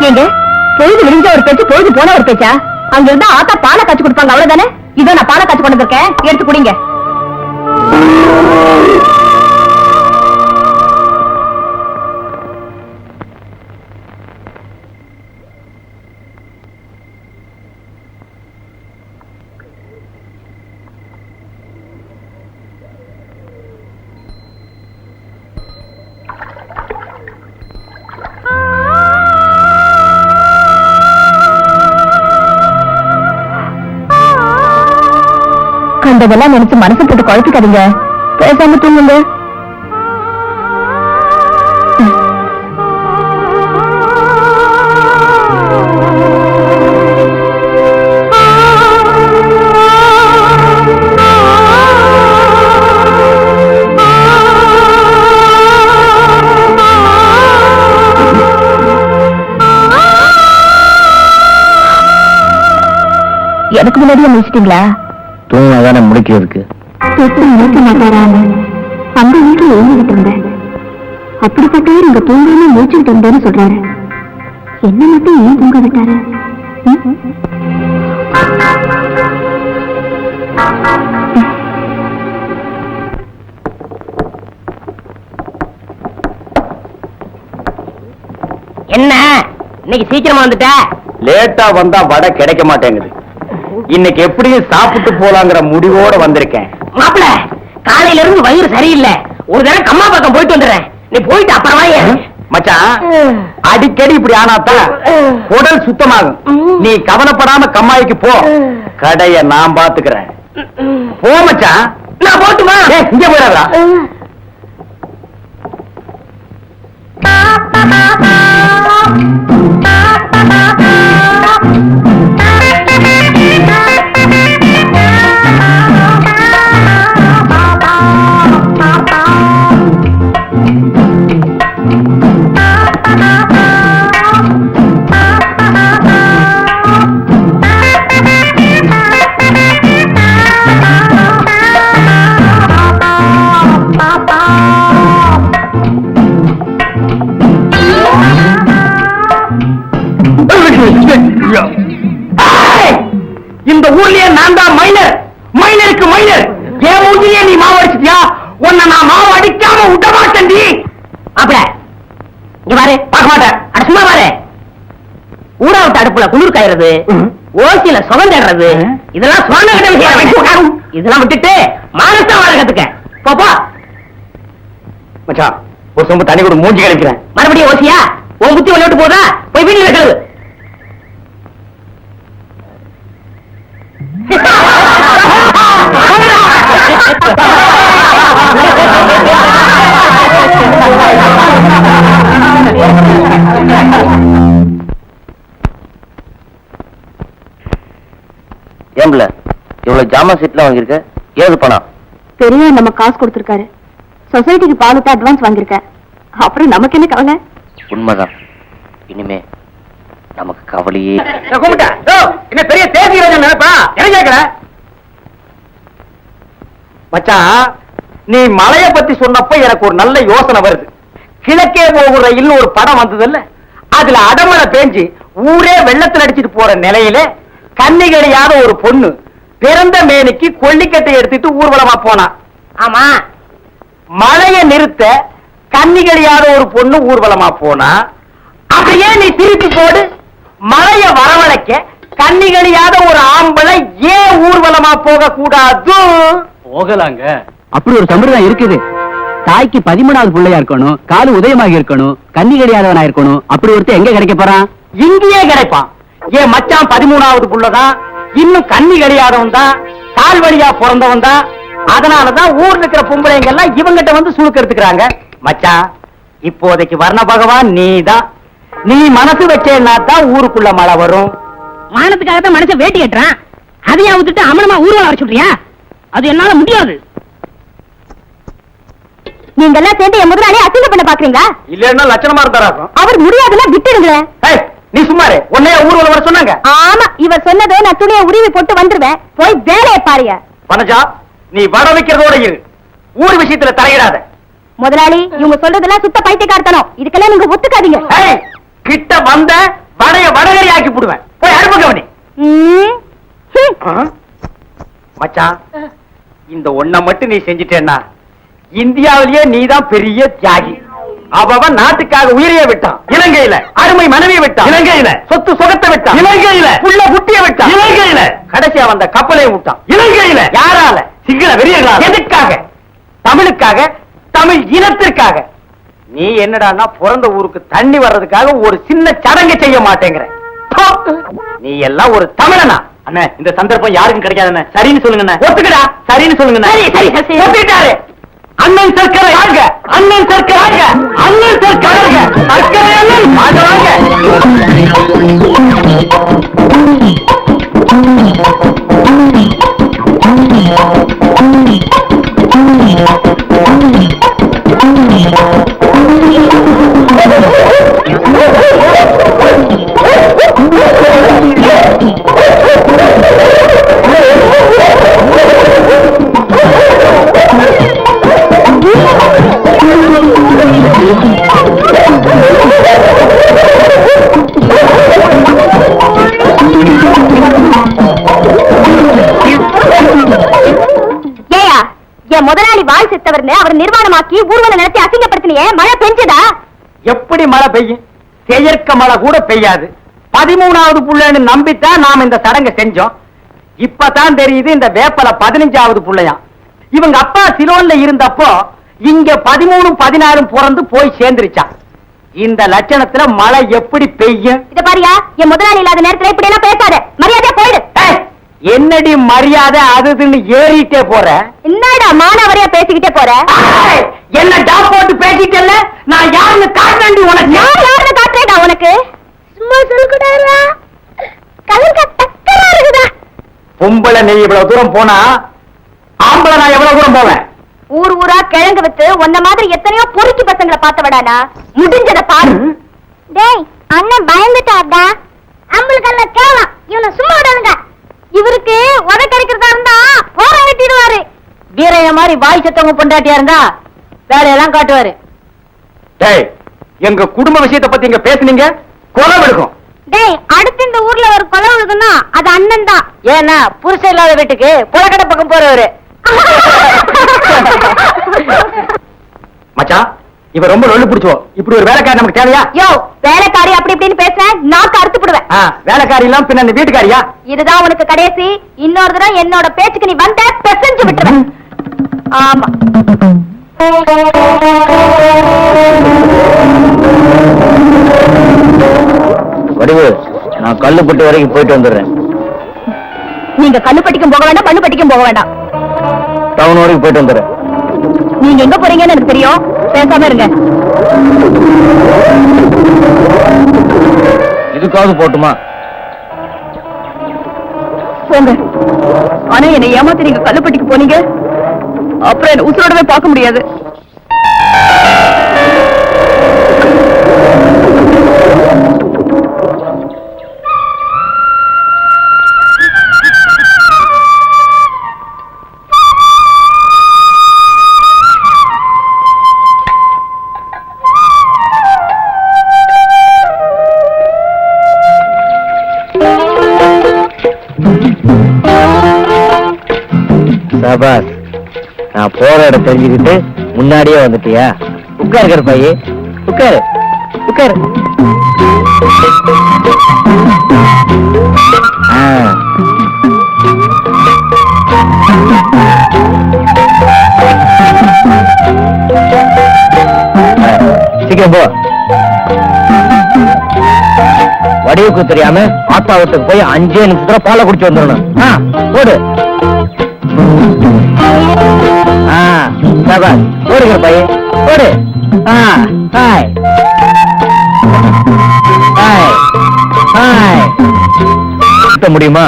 ஏங்க பொழுது விடிஞ்ச ஒரு பேச்சு, பொழுது போன ஒரு பேச்சா? அங்க இருந்தா ஆத்தா பாலை காய்ச்சி கொடுப்பாங்க, அவ்வளவுதானே? இதோ நான் பாலை காய்ச்சி கொண்டு வந்திருக்கேன், எடுத்து குடிங்க. கண்டதெல்லாம் நினைச்சு மனசு போட்டு குழப்பிக்காதீங்க, பேசாம தூங்குங்க. எனக்கு முன்னாடியே முடிச்சிட்டீங்களா? தூங்காதானே முடிக்கிறதுக்கு. தொட்டு நினைக்க மாட்டாராம அந்த வீட்டுல எழுந்துகிட்டு இருந்தேன். அப்படிப்பட்டவர் இங்க தூங்காம மூச்சுக்கிட்டு இருந்தேன்னு சொல்றாரு. என்ன மட்டும் ஏன் தூங்க விட்டாரு? என்ன இன்னைக்கு சீக்கிரமா வந்துட்ட? லேட்டா வந்தா வடை கிடைக்க மாட்டேங்குது. இன்னைக்கு எப்படியும் சாப்பிட்டு போலாங்கிற முடிவோட வந்திருக்கேன். மாப்பிள, காலையில இருந்து வயிறு சரியில்லை. ஒரு தடவை கம்மா பக்கம் போயிட்டு வந்துடுறேன். நீ போயிட்டு அப்புறமா மச்சான், அடிக்கடி இப்படி ஆனாத்தான் உடல் சுத்தமாகும். நீ கவலைப்படாம கம்மாய்க்கு போ, கடைய நான் பாத்துக்கிறேன். போ மச்சான். நான் போட்டுமா? இங்க போயிடாதா? இந்த ஊர்லயே நான் தான் மைனர். மைனருக்கு மைனர். என் மூஞ்சிலே நீ மாவு அடிச்சிட்டியா? உன்னை நான் மாவு அடிக்காம விட மாட்டேன்டி. மாப்பிள, இங்க பாரு. பார்க்க மாட்டேன். அட சும்மா பாரு. ஊரா விட்டு அடுப்புல குளிர் காயறது, ஓசியில சுகம் தேடுறது, இதெல்லாம் சொன்ன கிட்ட விஷயம். இதெல்லாம் விட்டுட்டு மானசா வாழ கத்துக்க. போப்பா. மச்சான், ஒரு சொம்பு தண்ணி கூட மூஞ்சி கழிக்கிறேன். மறுபடியும் ஓசியா? உன் புத்தி விட்டு போதா? போய் வீட்டுல கழுவு. ஏம்பல இவ்வளவு ஜாமான் சீட்லாம் வாங்கியிருக்க? ஏது பணம்? பெரியவர் நம்ம காசு கொடுத்திருக்காரு. சொசைட்டிக்கு பாலுக்கு அட்வான்ஸ் வாங்கியிருக்கேன். அப்புறம் நமக்கு என்ன கவலை? உண்மைதான். இனிமே நமக்கு கவலையே. என்ன பெரிய தேசிய நினைப்பா? என்ன கேட்கிற மச்சான்? நீ மலைய பத்தி சொன்னப்ப எனக்கு ஒரு நல்ல யோசனை வருது. கிழக்கே போகிற ரயில் ஒரு படம் வந்தது, அதுல அடமழை பேஞ்சு ஊரே வெள்ளத்தில் அடிச்சிட்டு போற நிலையில கண்ணி கிடையாத ஒரு பொண்ணு பிறந்த மேனிக்கு கொல்லிக்கட்டை எடுத்துட்டு ஊர்வலமா போனா. ஆமா, மழைய நிறுத்த கண்ணி கிடையாத ஒரு பொண்ணு ஊர்வலமா போனா. அப்படியே நீ திருப்பி போடு. மழைய வரவழைக்க கண்ணி கிடையாத ஒரு ஆம்பளை ஏன் ஊர்வலமா போக கூடாது? போகலாங்க. அப்படி ஒரு சம்பிரதாயம் இருக்குது. தாய்க்கு 13வது பிள்ளையா இருக்கணும், காலு உதயமாக இருக்கணும், கன்னி கிடையாதவனா இருக்கணும். அப்படி ஒருத்தர் எங்க கிடைக்க போறான்? இங்கேயே கிடைப்பான். ஏன் மச்சான் 13வது புள்ளதான், இன்னும் கன்னி கிடையாதவன் தான், கால் வழியா பிறந்தவன் தான். அதனாலதான் ஊர்ல இருக்கிற பொம்பளைங்க எல்லாம் இவங்கிட்ட வந்து சுழுக்க எடுத்துக்கிறாங்க. மச்சான், இப்போதைக்கு வர்ண பகவான் நீதான். நீ மனசு வச்சேன்னா தான் ஊருக்குள்ள மழை வரும். மானத்துக்காக தான் மனுஷன் வேட்டி கட்டுறான். அதையா விட்டுட்டு அமனமா ஊர்வலம் வர சொல்றியா? அது என்னால முடியாது. நீங்க எல்லாம் சேர்ந்து என் முதலாளி அசிங்க பண்ண பாக்குறீங்களா? இல்லன்னா லட்சணமா இருந்தாரா? அவர் முடியாதுன்னா விட்டுடுங்க. நீ சும்மாரு, உன்னைய ஊர்வலம் வர சொன்னாங்க. ஆமா, இவர் சொன்னதோ நான் துணியை உருவி போட்டு வந்துருவேன். போய் வேலையை பாருங்க. வனஜா, நீ வட வைக்கிறதோட இரு, ஊர் விஷயத்துல தலையிடாத. முதலாளி, இவங்க சொல்றதெல்லாம் சுத்த பைத்தியக்காரத்தனம். இதுக்கெல்லாம் நீங்க ஒத்துக்காதீங்க. கிட்ட வந்த வடைய வடகரி ஆக்கி போடுவேன். போய் அனுப்பு கவனி. மச்சான், இந்த ஒண்ண மட்டும் நீ செஞ்சிட்டேன்னா இந்தியாவிலேயே நீதான் பெரிய தியாகி. அவன் நாட்டுக்காக உயிரையே விட்டான். இலங்கையில அருமை மனைவியை விட்டான். இலங்கையில சொத்து சுகத்தை விட்டான். இலங்கையில புள்ள குட்டியை விட்டான். இலங்கையில கடைசியா வந்த கப்பலையும் விட்டான். இலங்கையில யாரால? சிங்கள வெறியர்களால. எதுக்காக? தமிழுக்காக, தமிழ் இனத்திற்காக. நீ என்னடான்னா பிறந்த ஊருக்கு தண்ணி வர்றதுக்காக ஒரு சின்ன சடங்கு செய்ய மாட்டேங்கிற. நீ எல்லாம் ஒரு தமிழனா? அண்ணா, இந்த சந்தர்ப்பம் யாருக்கும் கிடைக்காதுண்ணே. சரின்னு சொல்லுங்க. ஒத்துக்கடா. சரின்னு சொல்லுங்க. ஒத்துக்கிட்டாரு. அண்ணன் சர்க்கரை வாங்க, அண்ணன் சர்க்கரை வாங்க, அண்ணன் சர்க்கரை வாங்க, சர்க்கரை அண்ணன் வாங்க முதலாளி வாய் செத்தவர்னு அவர் நிர்வாணமாக்கி ஊர்வலம் நடத்தி அசிங்கப்படுத்தினியே, மழை பெஞ்சதா? எப்படி மழை பெய்யும்? செயற்க மழை கூட பெய்யாது. 13வது புள்ளைன்னு நம்பித்தான் நாம் இந்த சடங்கை செஞ்சோம். இப்பதான் தெரியுது இந்த வேப்பல 15வது புள்ளையாம். இவங்க அப்பா சிலோன்ல இருந்தப்போ இங்க 13, 14 பிறந்து போய் சேர்ந்துருச்சான். இந்த லட்சணத்துல மழை எப்படி பெய்யும்? இத பாரியா, என் முதலாளி இல்லாத நேரத்துல இப்படி எல்லாம் பேசாத. மரியாதையா போயிடு. என்னடி மரியாதை அதுன்னு ஏறிட்டே போற? என்னடா மானாவரியா பேசிக்கிட்டே போற? என்ன டாப் போட்டு பேசிட்டல்ல, நான் யாருன்னு காட்டண்டி உனக்கு. நான் யாருன்னு காட்டுறேடா உனக்கு? சும்மா சொல்லுடா. கலங்க டக்கரா இருக்குடா. பொம்பளை நீ இவ்வளவு தூரம் போனா ஆம்பளை நான் எவ்வளவு தூரம் போவேன்? ஊர் ஊரா கிழங்கு வித்து உன்ன மாதிரி எத்தனையோ பொறுக்கி பசங்களை பார்த்தவடானா. முடிஞ்சத பாரு. டேய், அண்ணன் பயந்துட்டாடா. அம்பளுக்கல்ல கேவலம். இவனை சும்மா விடாதுங்க. இவருக்கு உதக்கறிக்கிறதா இருந்தா போற வெட்டிடுவாரு. வீரைய மாதிரி வாய் சத்தவங்க பொண்டாட்டியா இருந்தா வேலையெல்லாம் காட்டுவாரு. டேய், எங்க குடும்ப விஷயத்தை பத்தி இங்க பேசுனீங்க, கொலை விழுக்கும். டேய், அடுத்து இந்த ஊர்ல ஒரு கொலை விழுகுன்னா அது அண்ணன் தான். ஏன்னா புருஷன் இல்லாத வீட்டுக்கு புலக்கடை பக்கம் போறவரு. மச்சான், இவ ரொம்ப நொல்லு பிடிச்சோ. இப்படி ஒரு வேலைக்காரி நமக்கு தேவையா? யோ, வேலைக்காரி அப்படி இப்படின்னு பேசுற நாக்கு அறுத்து போடுவேன். வேலைக்காரி எல்லாம் பின்ன இந்த வீட்டுக்காரியா? இதுதான் உனக்கு கடைசி. இன்னொரு தடவை என்னோட பேச்சுக்கு நீ வந்த பெசஞ்சு விட்டுருவேன். ஆமா. வடிவு, நான் கல்லுப்பட்டி வரைக்கும் போயிட்டு வந்துடுறேன். நீங்க கல்லுப்பட்டிக்கும் போக வேண்டாம், மண்ணுப்பட்டிக்கும் போக வேண்டாம். டவுன் வரைக்கும் போயிட்டு வந்துடுறேன். நீங்க எங்க போறீங்கன்னு எனக்கு தெரியும். பேசாம இருங்க. இதுக்காவது போட்டுமா? போங்க. ஆனா என்னை ஏமாத்தி நீங்க கல்லுப்பட்டிக்கு போனீங்க, அப்புறம் என்ன உசுரோடவே பார்க்க முடியாது. சபாஸ், நான் போற இடம் தெரிஞ்சுக்கிட்டு முன்னாடியே வந்துட்டியா? உட்காரு கருப்பாயி, உட்காரு உட்காரு. சீக்கிரம் போ. வடிவுக்கு தெரியாம ஆத்தாவத்துக்கு போய் 5 நிமிஷத்துல பாலை குடிச்சு வந்துடணும். போடு. போடுகிற பையன் போடு. Hi hi hi. முடியுமா?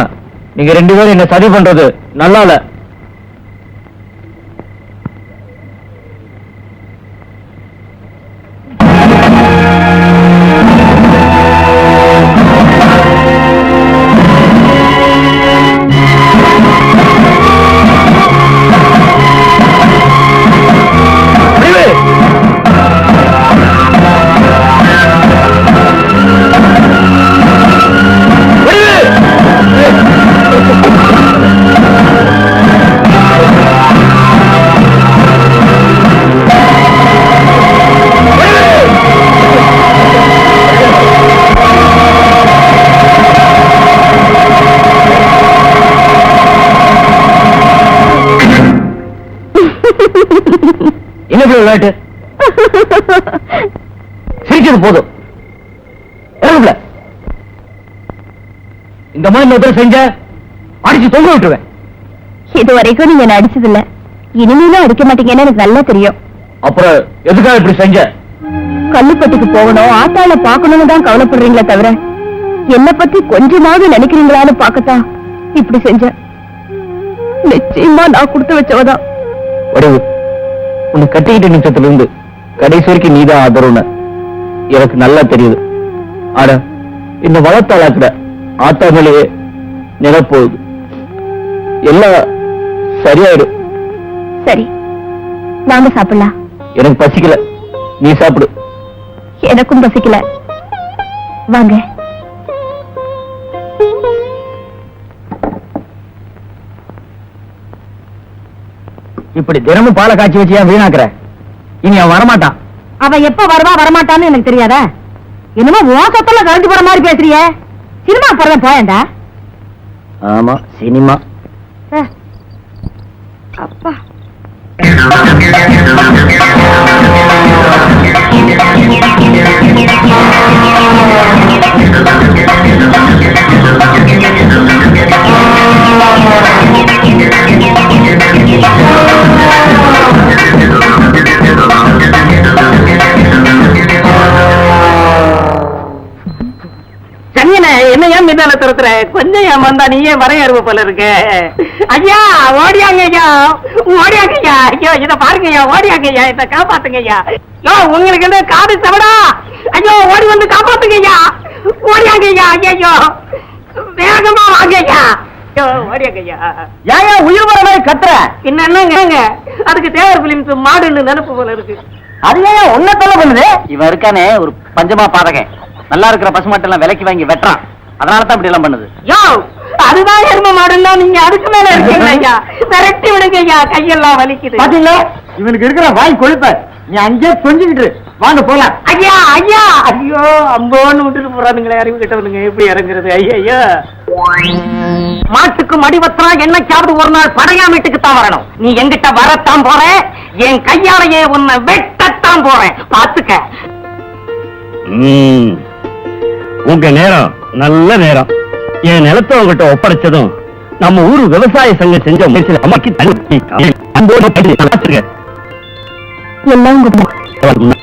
நீங்க 2 பேரும் என்ன சரி பண்றது நல்லா இல்ல. என்ன விளையாட்டு? சிரிச்சது போதும். இந்த மாதிரி செஞ்ச அடிச்சு தொங்க விட்டுருவேன். இது வரைக்கும் நீங்க அடிச்சது இல்ல, இனிமேலும் அடிக்க மாட்டீங்கன்னு எனக்கு நல்லா தெரியும். அப்புறம் எதுக்காக இப்படி செஞ்ச? கல்லுப்பட்டிக்கு போகணும், ஆத்தாள பாக்கணும்னு தான் கவலைப்படுறீங்களே தவிர என்ன பத்தி கொஞ்சமாவது நினைக்கிறீங்களான்னு பாக்கத்தான் இப்படி செஞ்ச. நிச்சயமா நான் கொடுத்து வச்சவதான். உன்னை கட்டிக்கிட்ட நிமிஷத்துல இருந்து கடைசி வரைக்கும் நீதான் ஆதரவுன்னு எனக்கு நல்லா தெரியுது. ஆனா இந்த வளர்த்தாளாக்குற ஆத்தா மேலேயே நிலப்போகுது. எல்லாம் சரியாயிடும். சரி, நாங்க சாப்பிடலாம். எனக்கு பசிக்கல, நீ சாப்பிடு. எனக்கும் பசிக்கல, வாங்க. இப்படி தினமும் பாலை காய்ச்சி வச்சு ஏன் வீணாக்குற? இனி அவன் வரமாட்டான். அவன் எப்ப வருவா வரமாட்டான்னு எனக்கு தெரியாதா? என்னமோ மோசத்துல கலந்து போற மாதிரி பேசுறிய. சினிமா போறத போயண்டா. ஆமா, சினிமா. அப்பா என்ன ஏன் மீதான துரத்துற? கொஞ்சம் ஏன் வந்தா நீயே வரையறுவ போல இருக்க. ஐயா ஓடியாங்க ஐயா, ஓடியாங்க ஐயா. ஐயோ இத பாருங்க ஐயா, ஓடியாங்க ஐயா, இத காப்பாத்துங்க ஐயா. யோ உங்களுக்கு என்ன காது செவடா? ஐயோ ஓடி வந்து காப்பாத்துங்க ஐயா, ஓடியாங்க ஐயா. ஐயோ வேகமா வாங்க ஐயா. ஓடியாங்க ஐயா. ஏன் உயிர் வர மாதிரி கத்துற? என்னங்க அதுக்கு தேவர் பிலிம்ஸ் மாடுன்னு நினைப்பு போல இருக்கு. அது ஏன் உன்ன தொல்லை பண்ணுது? இவன் இருக்கானே ஒரு பஞ்சமா பாதகன், நல்லா இருக்கிற பசுமாட்டெல்லாம் விலைக்கு வாங்கி வெட்டுறான். அதனாலதான் இப்படி எல்லாம் பண்ணுது. யோ அதுதான் எரும மாடுன்னா நீங்க அதுக்கு மேல இருக்கீங்க ஐயா. விரட்டி விடுங்க ஐயா, கையெல்லாம் வலிக்குது. பாத்தீங்களா இவனுக்கு இருக்கிற வாய் கொழுப்ப. நீ அங்கே கொஞ்சிக்கிட்டு வாங்க போலாம். ஐயா ஐயா, ஐயோ அம்போன்னு விட்டுட்டு போறானுங்களே, அறிவு கிட்டவனுங்க. எப்படி இறங்குறது? ஐயா மாட்டுக்கு மடிவத்தா என்னைக்காவது ஒரு நாள் படையா வீட்டுக்கு தான் வரணும். நீ எங்கிட்ட வரத்தான் போற, என் கையாலேயே உன்னை வெட்டத்தான் போறேன், பாத்துக்க. உங்க நேரம் நல்ல நேரம். என் நிலத்தை உங்ககிட்ட ஒப்படைச்சதும் நம்ம ஊரு விவசாய சங்கம் செஞ்ச முயற்சியில அம்மாக்கு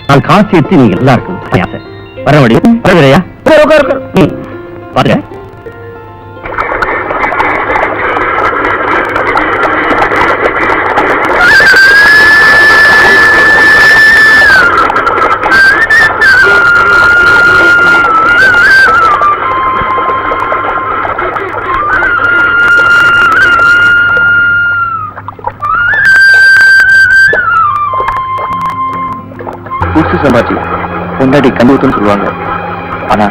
நான் காசு எடுத்து நீங்க எல்லாருக்கும் வர முடியும். வரவில்லையா? பாருங்க. சமாச்சி பொண்டாடி கண்டுவிட்டுன்னு சொல்லுவாங்க. ஆனா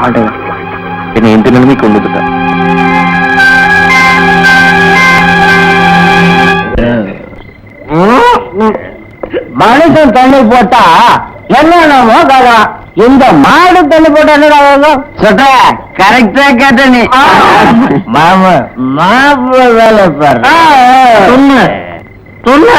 ஆண்டவன் என்னை எந்த நிலைமைக்கு கொண்டு வந்துட்டான். மனுஷன் தண்ணி போட்டா என்னமோ கதான். இந்த மாடு தண்ணி போட்டா என்ன சொல்ற? கரெக்டா கேட்ட நீ. மாமா மாப்பிள்ள வேலை பாரு. சொன்ன சொன்ன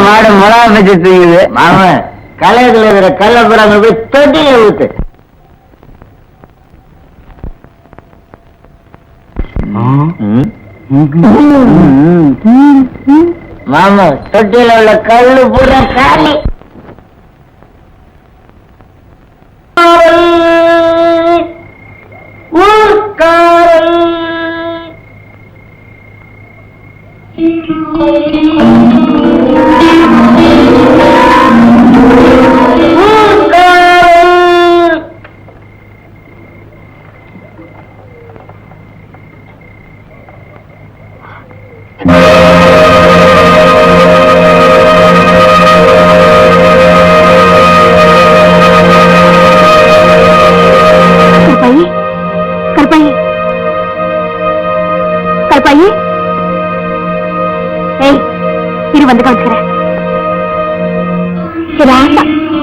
மாடு மிளகா பச்சு தூங்குது மாமா கலையத்துல இருக்கிற கல்லப்புறாங்க போய் தொட்டில ஊத்து மாமா தொட்டில உள்ள கல்லு பூரா காலி வந்து கவனிச்சுக்கிறேன்.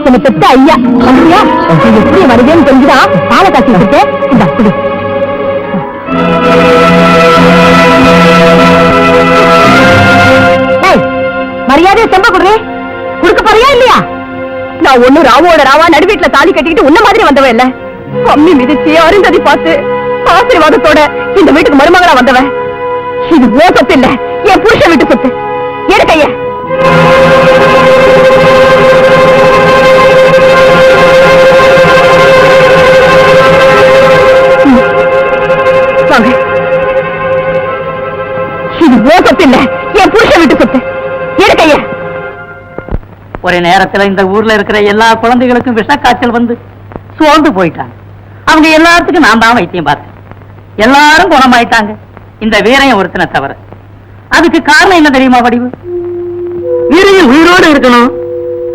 என்னை பெத்த ஐயா அப்படியா எப்படி வருவேன்னு தெரிஞ்சுதான் பாலை காட்சி வச்சுட்டு இந்த குடி. மரியாதையை செம்ப குடுறே குடுக்க போறியா இல்லையா? நான் ஒண்ணு ராவோட ராவா நடுவீட்டுல தாலி கட்டிக்கிட்டு உன்ன மாதிரி வந்தவன் இல்ல. அம்மி மிதிச்சு அருந்ததி பார்த்து ஆசீர்வாதத்தோட இந்த வீட்டுக்கு மருமகளா வந்தவன். இது ஓ சொத்து இல்ல, என் புருஷன் வீட்டு சொத்து. எடுக்கைய வாங்க. இது ஓ சொத்து இல்ல, என் புருஷன் வீட்டு சொத்து. எடுக்கைய ஒரு நேரத்துல இந்த ஊர்ல இருக்கிற எல்லா குழந்தைகளுக்கும் விஷக்காய்ச்சல் வந்து சோர்ந்து போயிட்டாங்க. அவங்க எல்லாத்துக்கும் நான் தான் வைத்தியம் பார்த்தேன். எல்லாரும் குணமாயிட்டாங்க, இந்த வீரையும் ஒருத்தனை தவிர. அதுக்கு காரணம் என்ன தெரியுமா வடிவு? வீரையும் உயிரோடு இருக்கணும்,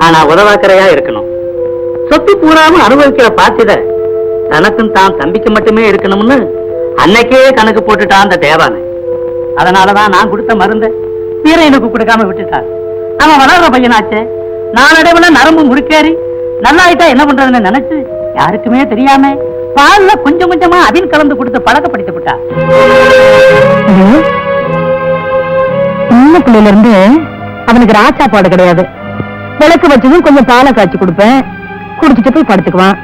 ஆனா உதவாக்கரையா இருக்கணும். சொத்து பூராவும் அனுபவிக்கிற பாத்திர தனக்கும் தான் தம்பிக்கு மட்டுமே இருக்கணும்னு அன்னைக்கே கணக்கு போட்டுட்டான் அந்த தேவானை. அதனாலதான் நான் கொடுத்த மருந்த வீரையனுக்கு கொடுக்காம விட்டுட்டான். அவன் வளர்ற பையனாச்சே, நாளடைவுல நரம்பு முறுக்கேறி நல்லாயிட்டா என்ன பண்றதுன்னு நினைச்சு யாருக்குமே தெரியாம பால்ல கொஞ்சம் கொஞ்சமா அதில் கலந்து கொடுத்து பழக்கப்படுத்தி விட்டா. சின்ன பிள்ளையில இருந்து அவனுக்கு ராச்சாப்பாடு கிடையாது. விளக்கு வச்சதும் கொஞ்சம் பாலை காய்ச்சி கொடுப்பேன், குடிச்சிட்டு போய் படுத்துக்குவான்.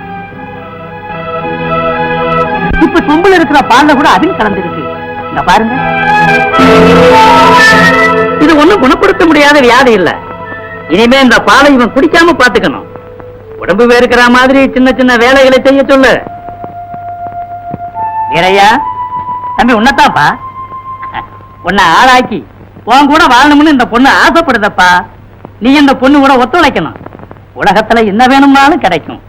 இப்ப சொம்புல இருக்கிற பால்ல கூட அதில் கலந்துருக்கு. இங்க பாருங்க, இது ஒண்ணும் குணப்படுத்த முடியாத வியாதி இல்ல. இனிமே இந்த பாலை இவன் குடிக்காம பாத்துக்கணும். உடம்பு வேறுக்கிற மாதிரி சின்ன சின்ன வேலைகளை செய்ய சொல்லு. வீரையா தம்பி, உன்னதாப்பா உன்னை ஆளாக்கி உன் கூட வாழணும்னு இந்த பொண்ணு ஆசைப்படுதப்பா. நீ இந்த பொண்ணு கூட ஒத்துழைக்கணும். உலகத்துல என்ன வேணும்னாலும் கிடைக்கும்,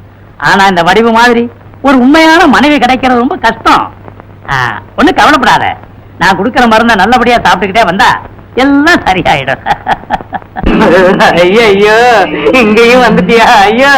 ஆனா இந்த வடிவு மாதிரி ஒரு உண்மையான மனைவி கிடைக்கிறது ரொம்ப கஷ்டம். ஒண்ணு கவலைப்படாத, நான் கொடுக்கிற மருந்த நல்லபடியா சாப்பிட்டுக்கிட்டே வந்தா எல்லாம் சரியாயிடும். ஐயோ ஐயோ, இங்கேயும் வந்துட்டியா? ஐயோ,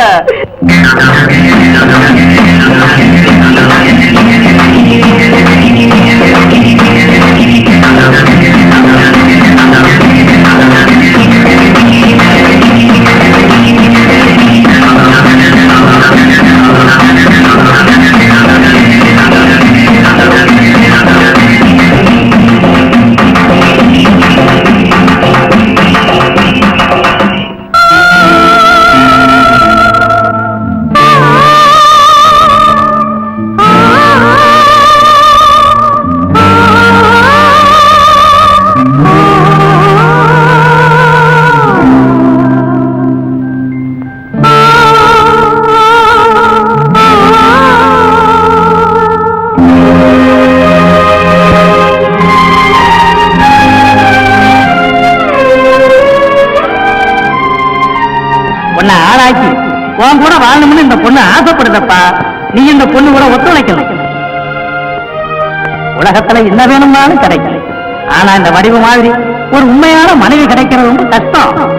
உன் கூட வாழணும்னு இந்த பொண்ணு ஆசைப்படுதப்பா. நீ இந்த பொண்ணு கூட ஒத்துழைக்கணும். உலகத்துல என்ன வேணும்னாலும் கிடைக்கும், ஆனா இந்த வடிவு மாதிரி ஒரு உண்மையான மனைவி கிடைக்கிறது ரொம்ப கஷ்டம்.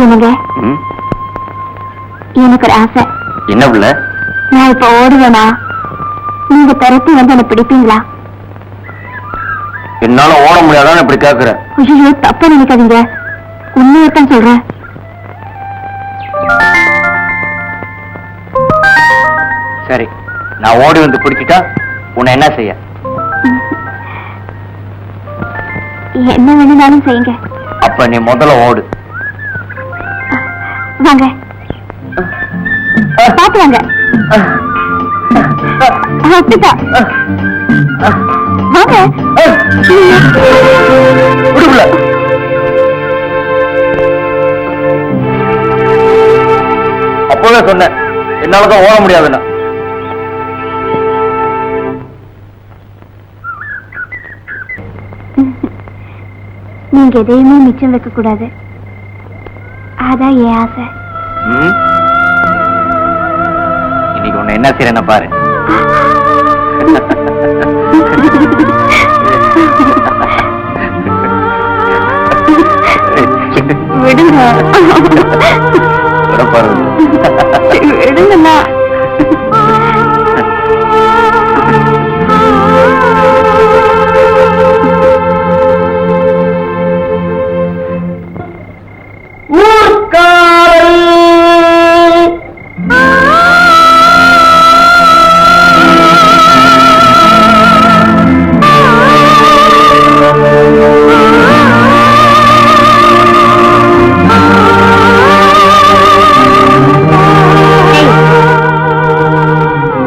என்னங்க எனக்கு ஒரு ஆசை. என்ன புள்ள? நான் இப்ப ஓடுவேனா, நீங்க திரட்டி வந்து என்ன பிடிப்பீங்களா? என்னால ஓட முடியாதான் இப்படி கேக்குற. ஐயோ தப்பா நினைக்காதீங்க, உண்மையத்தான் சொல்றேன். சரி, நான் ஓடி வந்து பிடிச்சிட்டா உன்னை என்ன செய்ய? என்ன வேணும்னாலும் செய்யுங்க. அப்ப நீ முதல்ல ஓடு. வாங்க பாத்து வாங்க. அப்படிதான் வாங்க. அப்பவே சொன்னேன் என்னாலதான் ஓட முடியாதுன்னா. நீங்க எதையுமே மிச்சம் வைக்க கூடாது, அதான் என் ஆசை. இன்னைக்கு உன்னை என்ன செய்யறேன்னு பாரு. விடுங்க விடுங்கண்ணா.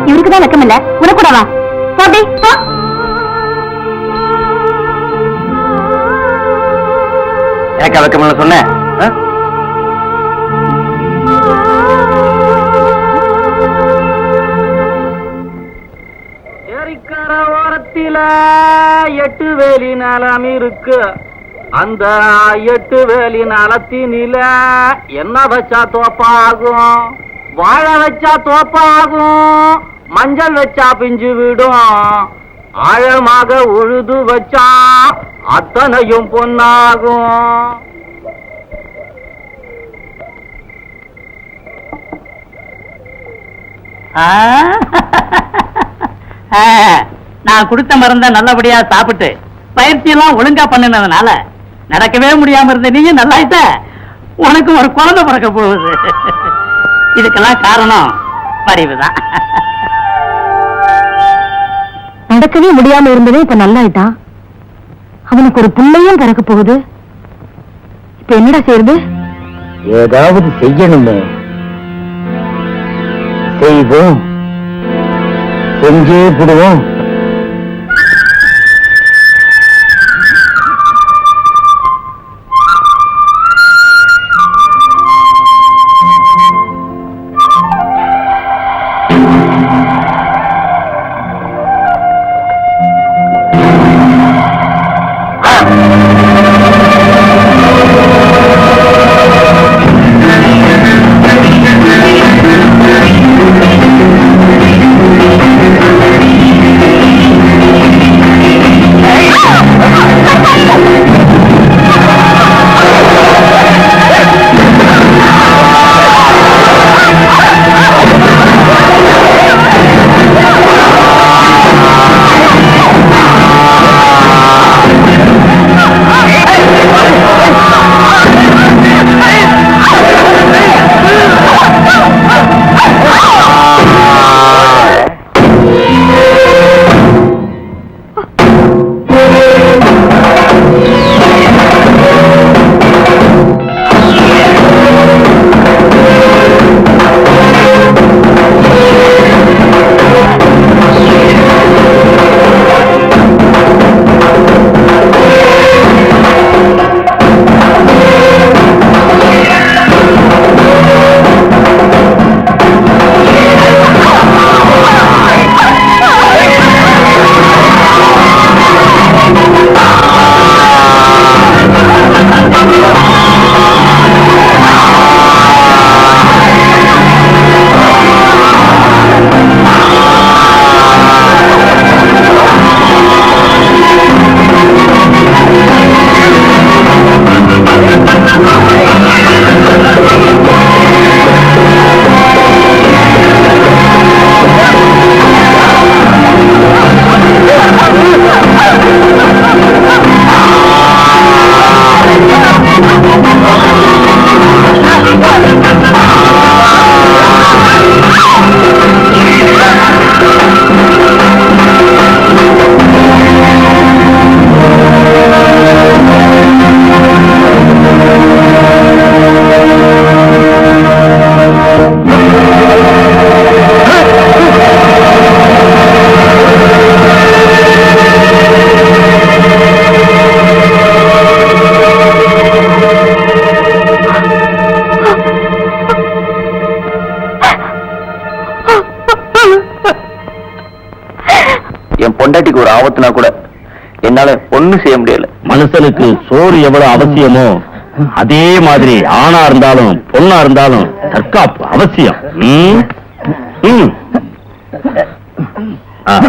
இவருக்குதான் வெக்கம் இல்ல, உனக்கூடவா? போட்டி போ. எனக்கு வெக்கமில்ல சொன்னேன். ஏரிக்கர ஓரத்தில 8 வேலி நிலம் இருக்கு. அந்த 8 வேலி நிலத்தினில என்ன வச்சா தோப்பாகும், வாழை வச்சா தோப்பாகும், மஞ்சள் வச்சா பிஞ்சு விடும், ஆழமாக உழுது வச்சா அத்தனையும் பொன்னாகும். நான் கொடுத்த மருந்த நல்லபடியா சாப்பிட்டு பயிற்சி எல்லாம் ஒழுங்கா பண்ணினதுனால நடக்கவே முடியாம இருந்த நீயும் நல்லாயிட்ட. உனக்கு ஒரு குழந்தை பிறக்க போகுது. இதுக்கெல்லாம் காரணம் பரிவுதான். நடக்கவே முடியாம இருந்ததே இப்ப நல்லாயிட்டான். அவனுக்கு ஒரு பிள்ளையும் பிறக்க போகுது. இப்ப என்னடா செய்யறது? ஏதாவது செய்யணுமே. செய்வோம், செஞ்சே விடுவோம். ஒரு ஆபத்துனா கூட என்னால ஒண்ணும் செய்ய முடியல. மனுஷனுக்கு சோறு எவ்வளவு அவசியமோ அதே மாதிரி ஆணா இருந்தாலும் பொண்ணா இருந்தாலும் தற்காப்பு அவசியம். ம்? ம். ஆ.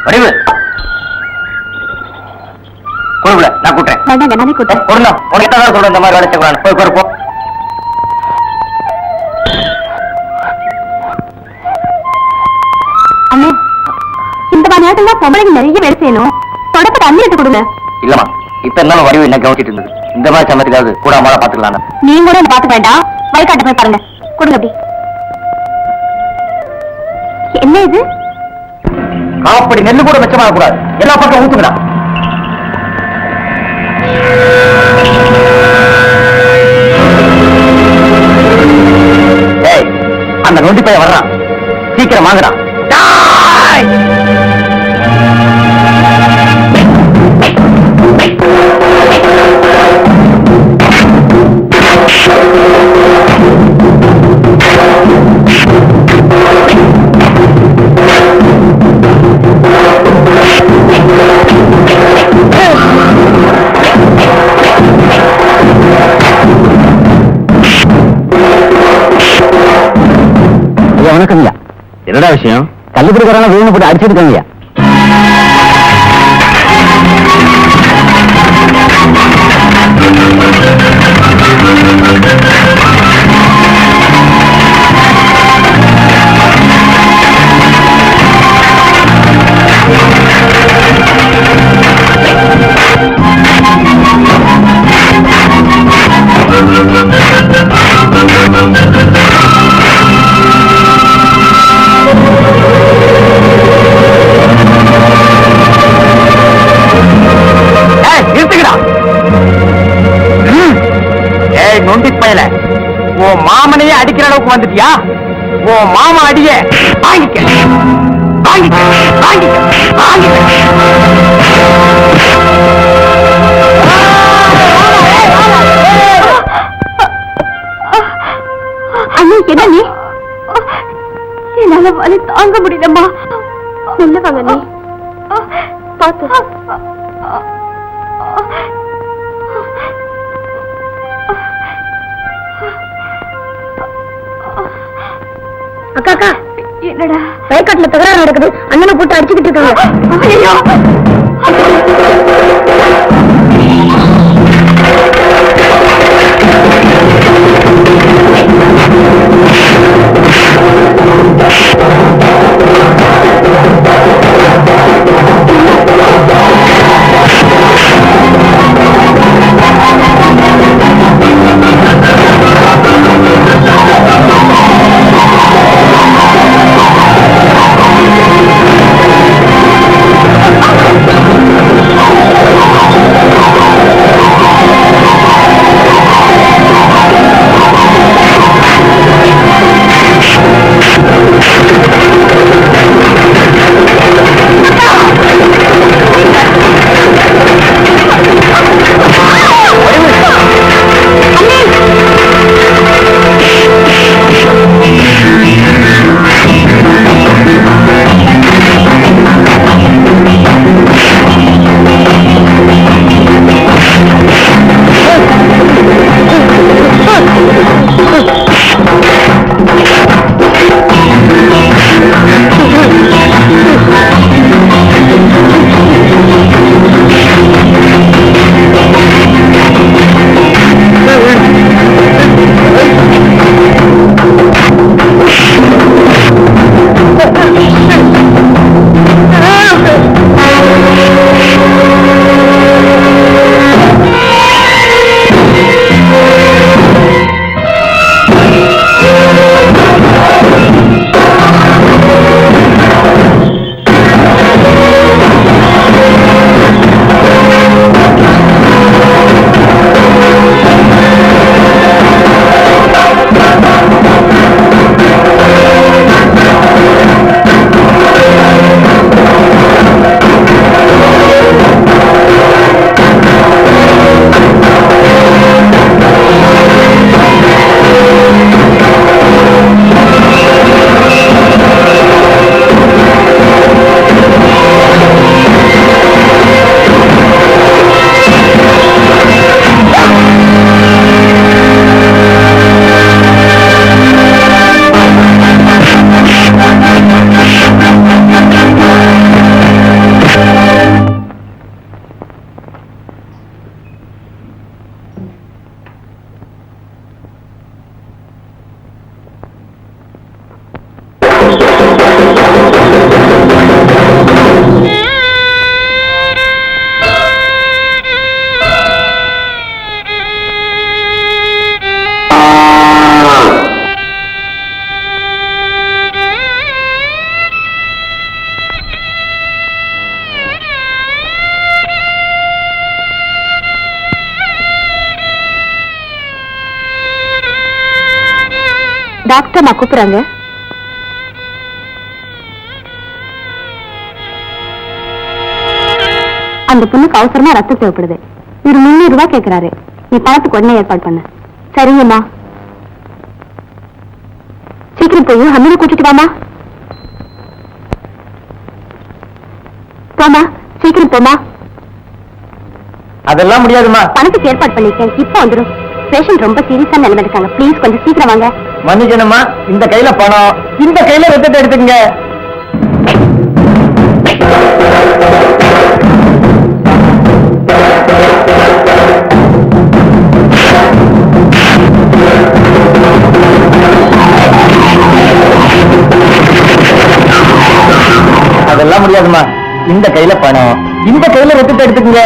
வடிவு குழுவுல நான் கூட்டேன். வேண்டாங்க, நானே கூட்டேன். பொருளா உனக்கு எத்தனை சொல்றேன் இந்த மாதிரி வேலை செய்யக்கூடாது. போய் குறைப்போம். அண்ணே, இந்த மாதிரி நேரத்துல பொம்பளைங்க நிறைய வேலை செய்யணும். தொடப்பத்தை அண்ணி எடுத்து கொடுங்க. இல்லம்மா இப்ப இருந்தாலும் வடிவு என்ன கவனிச்சிட்டு இருந்தது. இந்த மாதிரி சமயத்துக்காவது கூட அம்மாவை பாத்துக்கலாம். நீங்க கூட என்ன பாத்துக்க வேண்டாம், வயக்காட்டு போய் பாருங்க. கொடுங்க அப்படி. என்ன இது? காப்படி நெல்லு கூட மிச்சமாக கூடாது. எல்லா பக்கம் ஊத்துங்கடா. ஏய், அந்த நொண்டி பையன் வர்றான். சீக்கிரம் வாங்குறான். வணக்கம்யா. என்னடா விஷயம்? கல்லுக்குடிக்காரங்க வீணு போட்டு அடிச்சிருக்காங்கய்யா. நொண்டி பயல, உன் மாமனையே அடிக்கிற அளவுக்கு வந்துட்டியா? உன் மாமா அடிய வாங்கிக்க வாங்கிக்க வாங்கிக்க வாங்கிக்க. அண்ணா, என்ன நீ? என்னால வலி தாங்க முடியலம்மா. மெல்ல வாங்க நீ. பாத்து. அக்கா அக்கா, என்னடா வயக்காட்டுல தகராறு நடக்குது. அண்ணனை போட்டு அடிச்சுக்கிட்டு இருக்காங்க. ஐயோ, டாக்டர் நான் கூப்பிடுறாங்க. அந்த பொண்ணுக்கு அவசரமா ரத்தம் தேவைப்படுது. ஒரு 300 ரூபாய் கேட்கிறாரு. நீ பணத்துக்கு உடனே ஏற்பாடு பண்ண. சரிங்கம்மா. சீக்கிரம் போய் அம்மனை கூட்டிட்டு வாமா. போமா, சீக்கிரம் போமா. அதெல்லாம் முடியாதுமா. பணத்துக்கு ஏற்பாடு பண்ணிருக்கேன், இப்ப வந்துடும். பேஷண்ட் ரொம்ப சீரியஸா நிலைமை இருக்காங்க. ப்ளீஸ் கொஞ்சம் சீக்கிரம் வாங்க. மன்னிக்கணுமா, இந்த கையில பணம், இந்த கையில ரத்தத்தை எடுத்துங்க. அதெல்லாம் முடியாதுமா, இந்த கையில பணம், இந்த கையில ரத்தத்தை எடுத்துக்கங்க.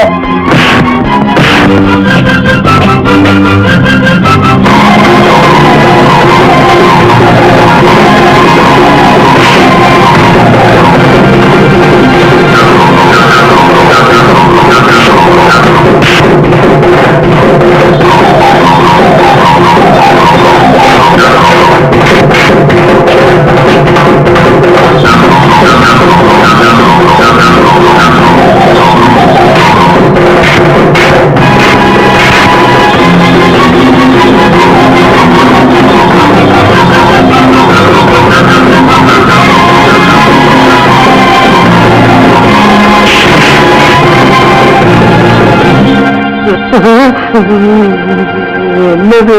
என்னது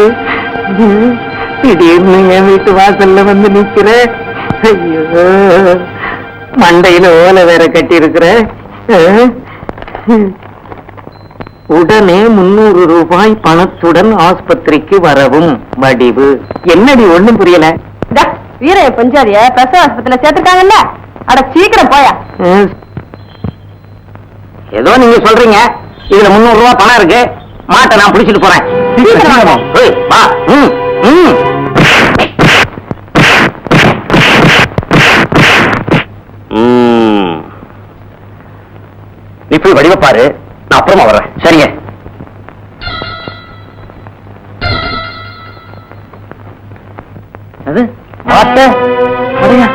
திடீர்னு என் வீட்டு வாசல்ல வந்து நிக்கிற? ஐயோ, மண்டையில ஓலை வேற கட்டி இருக்கிற. உடனே 300 ரூபாய் பணத்துடன் ஆஸ்பத்திரிக்கு வரவும். வடிவு என்னடி ஒண்ணும் புரியல. வீரைய பஞ்சாரிய பிரசவ ஆஸ்பத்திரியில சேர்த்துட்டாங்கல்ல, அட சீக்கிரம் போயா. ஏதோ நீங்க சொல்றீங்க, இதுல 300 ரூபாய் பணம் இருக்கு. மாட்டை நான் பிடிச்சிட்டு போறேன். வா. நீ போய் வடிவ பாரு, நான் அப்புறமா வர்றேன். சரிங்க. அது மாட்டை அடையா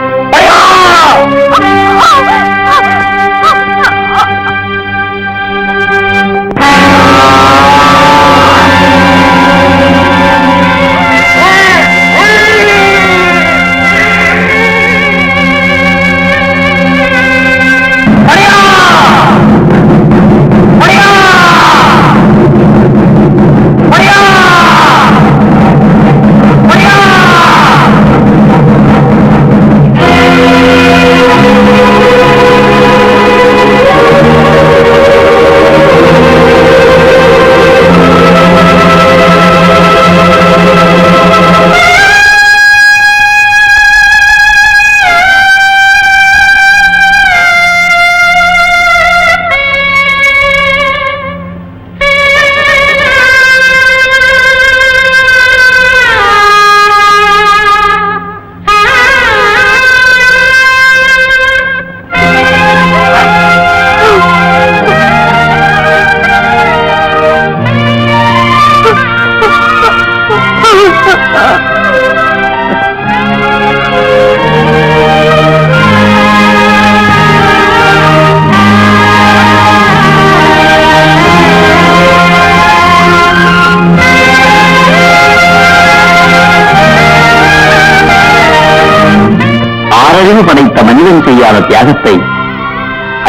படைத்த மனிதன் செய்யாத தியாகத்தை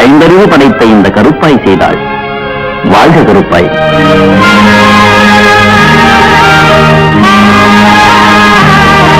5 அறிவு படைத்த இந்த கருப்பாய் செய்தாள். வாழ்க கருப்பாய்.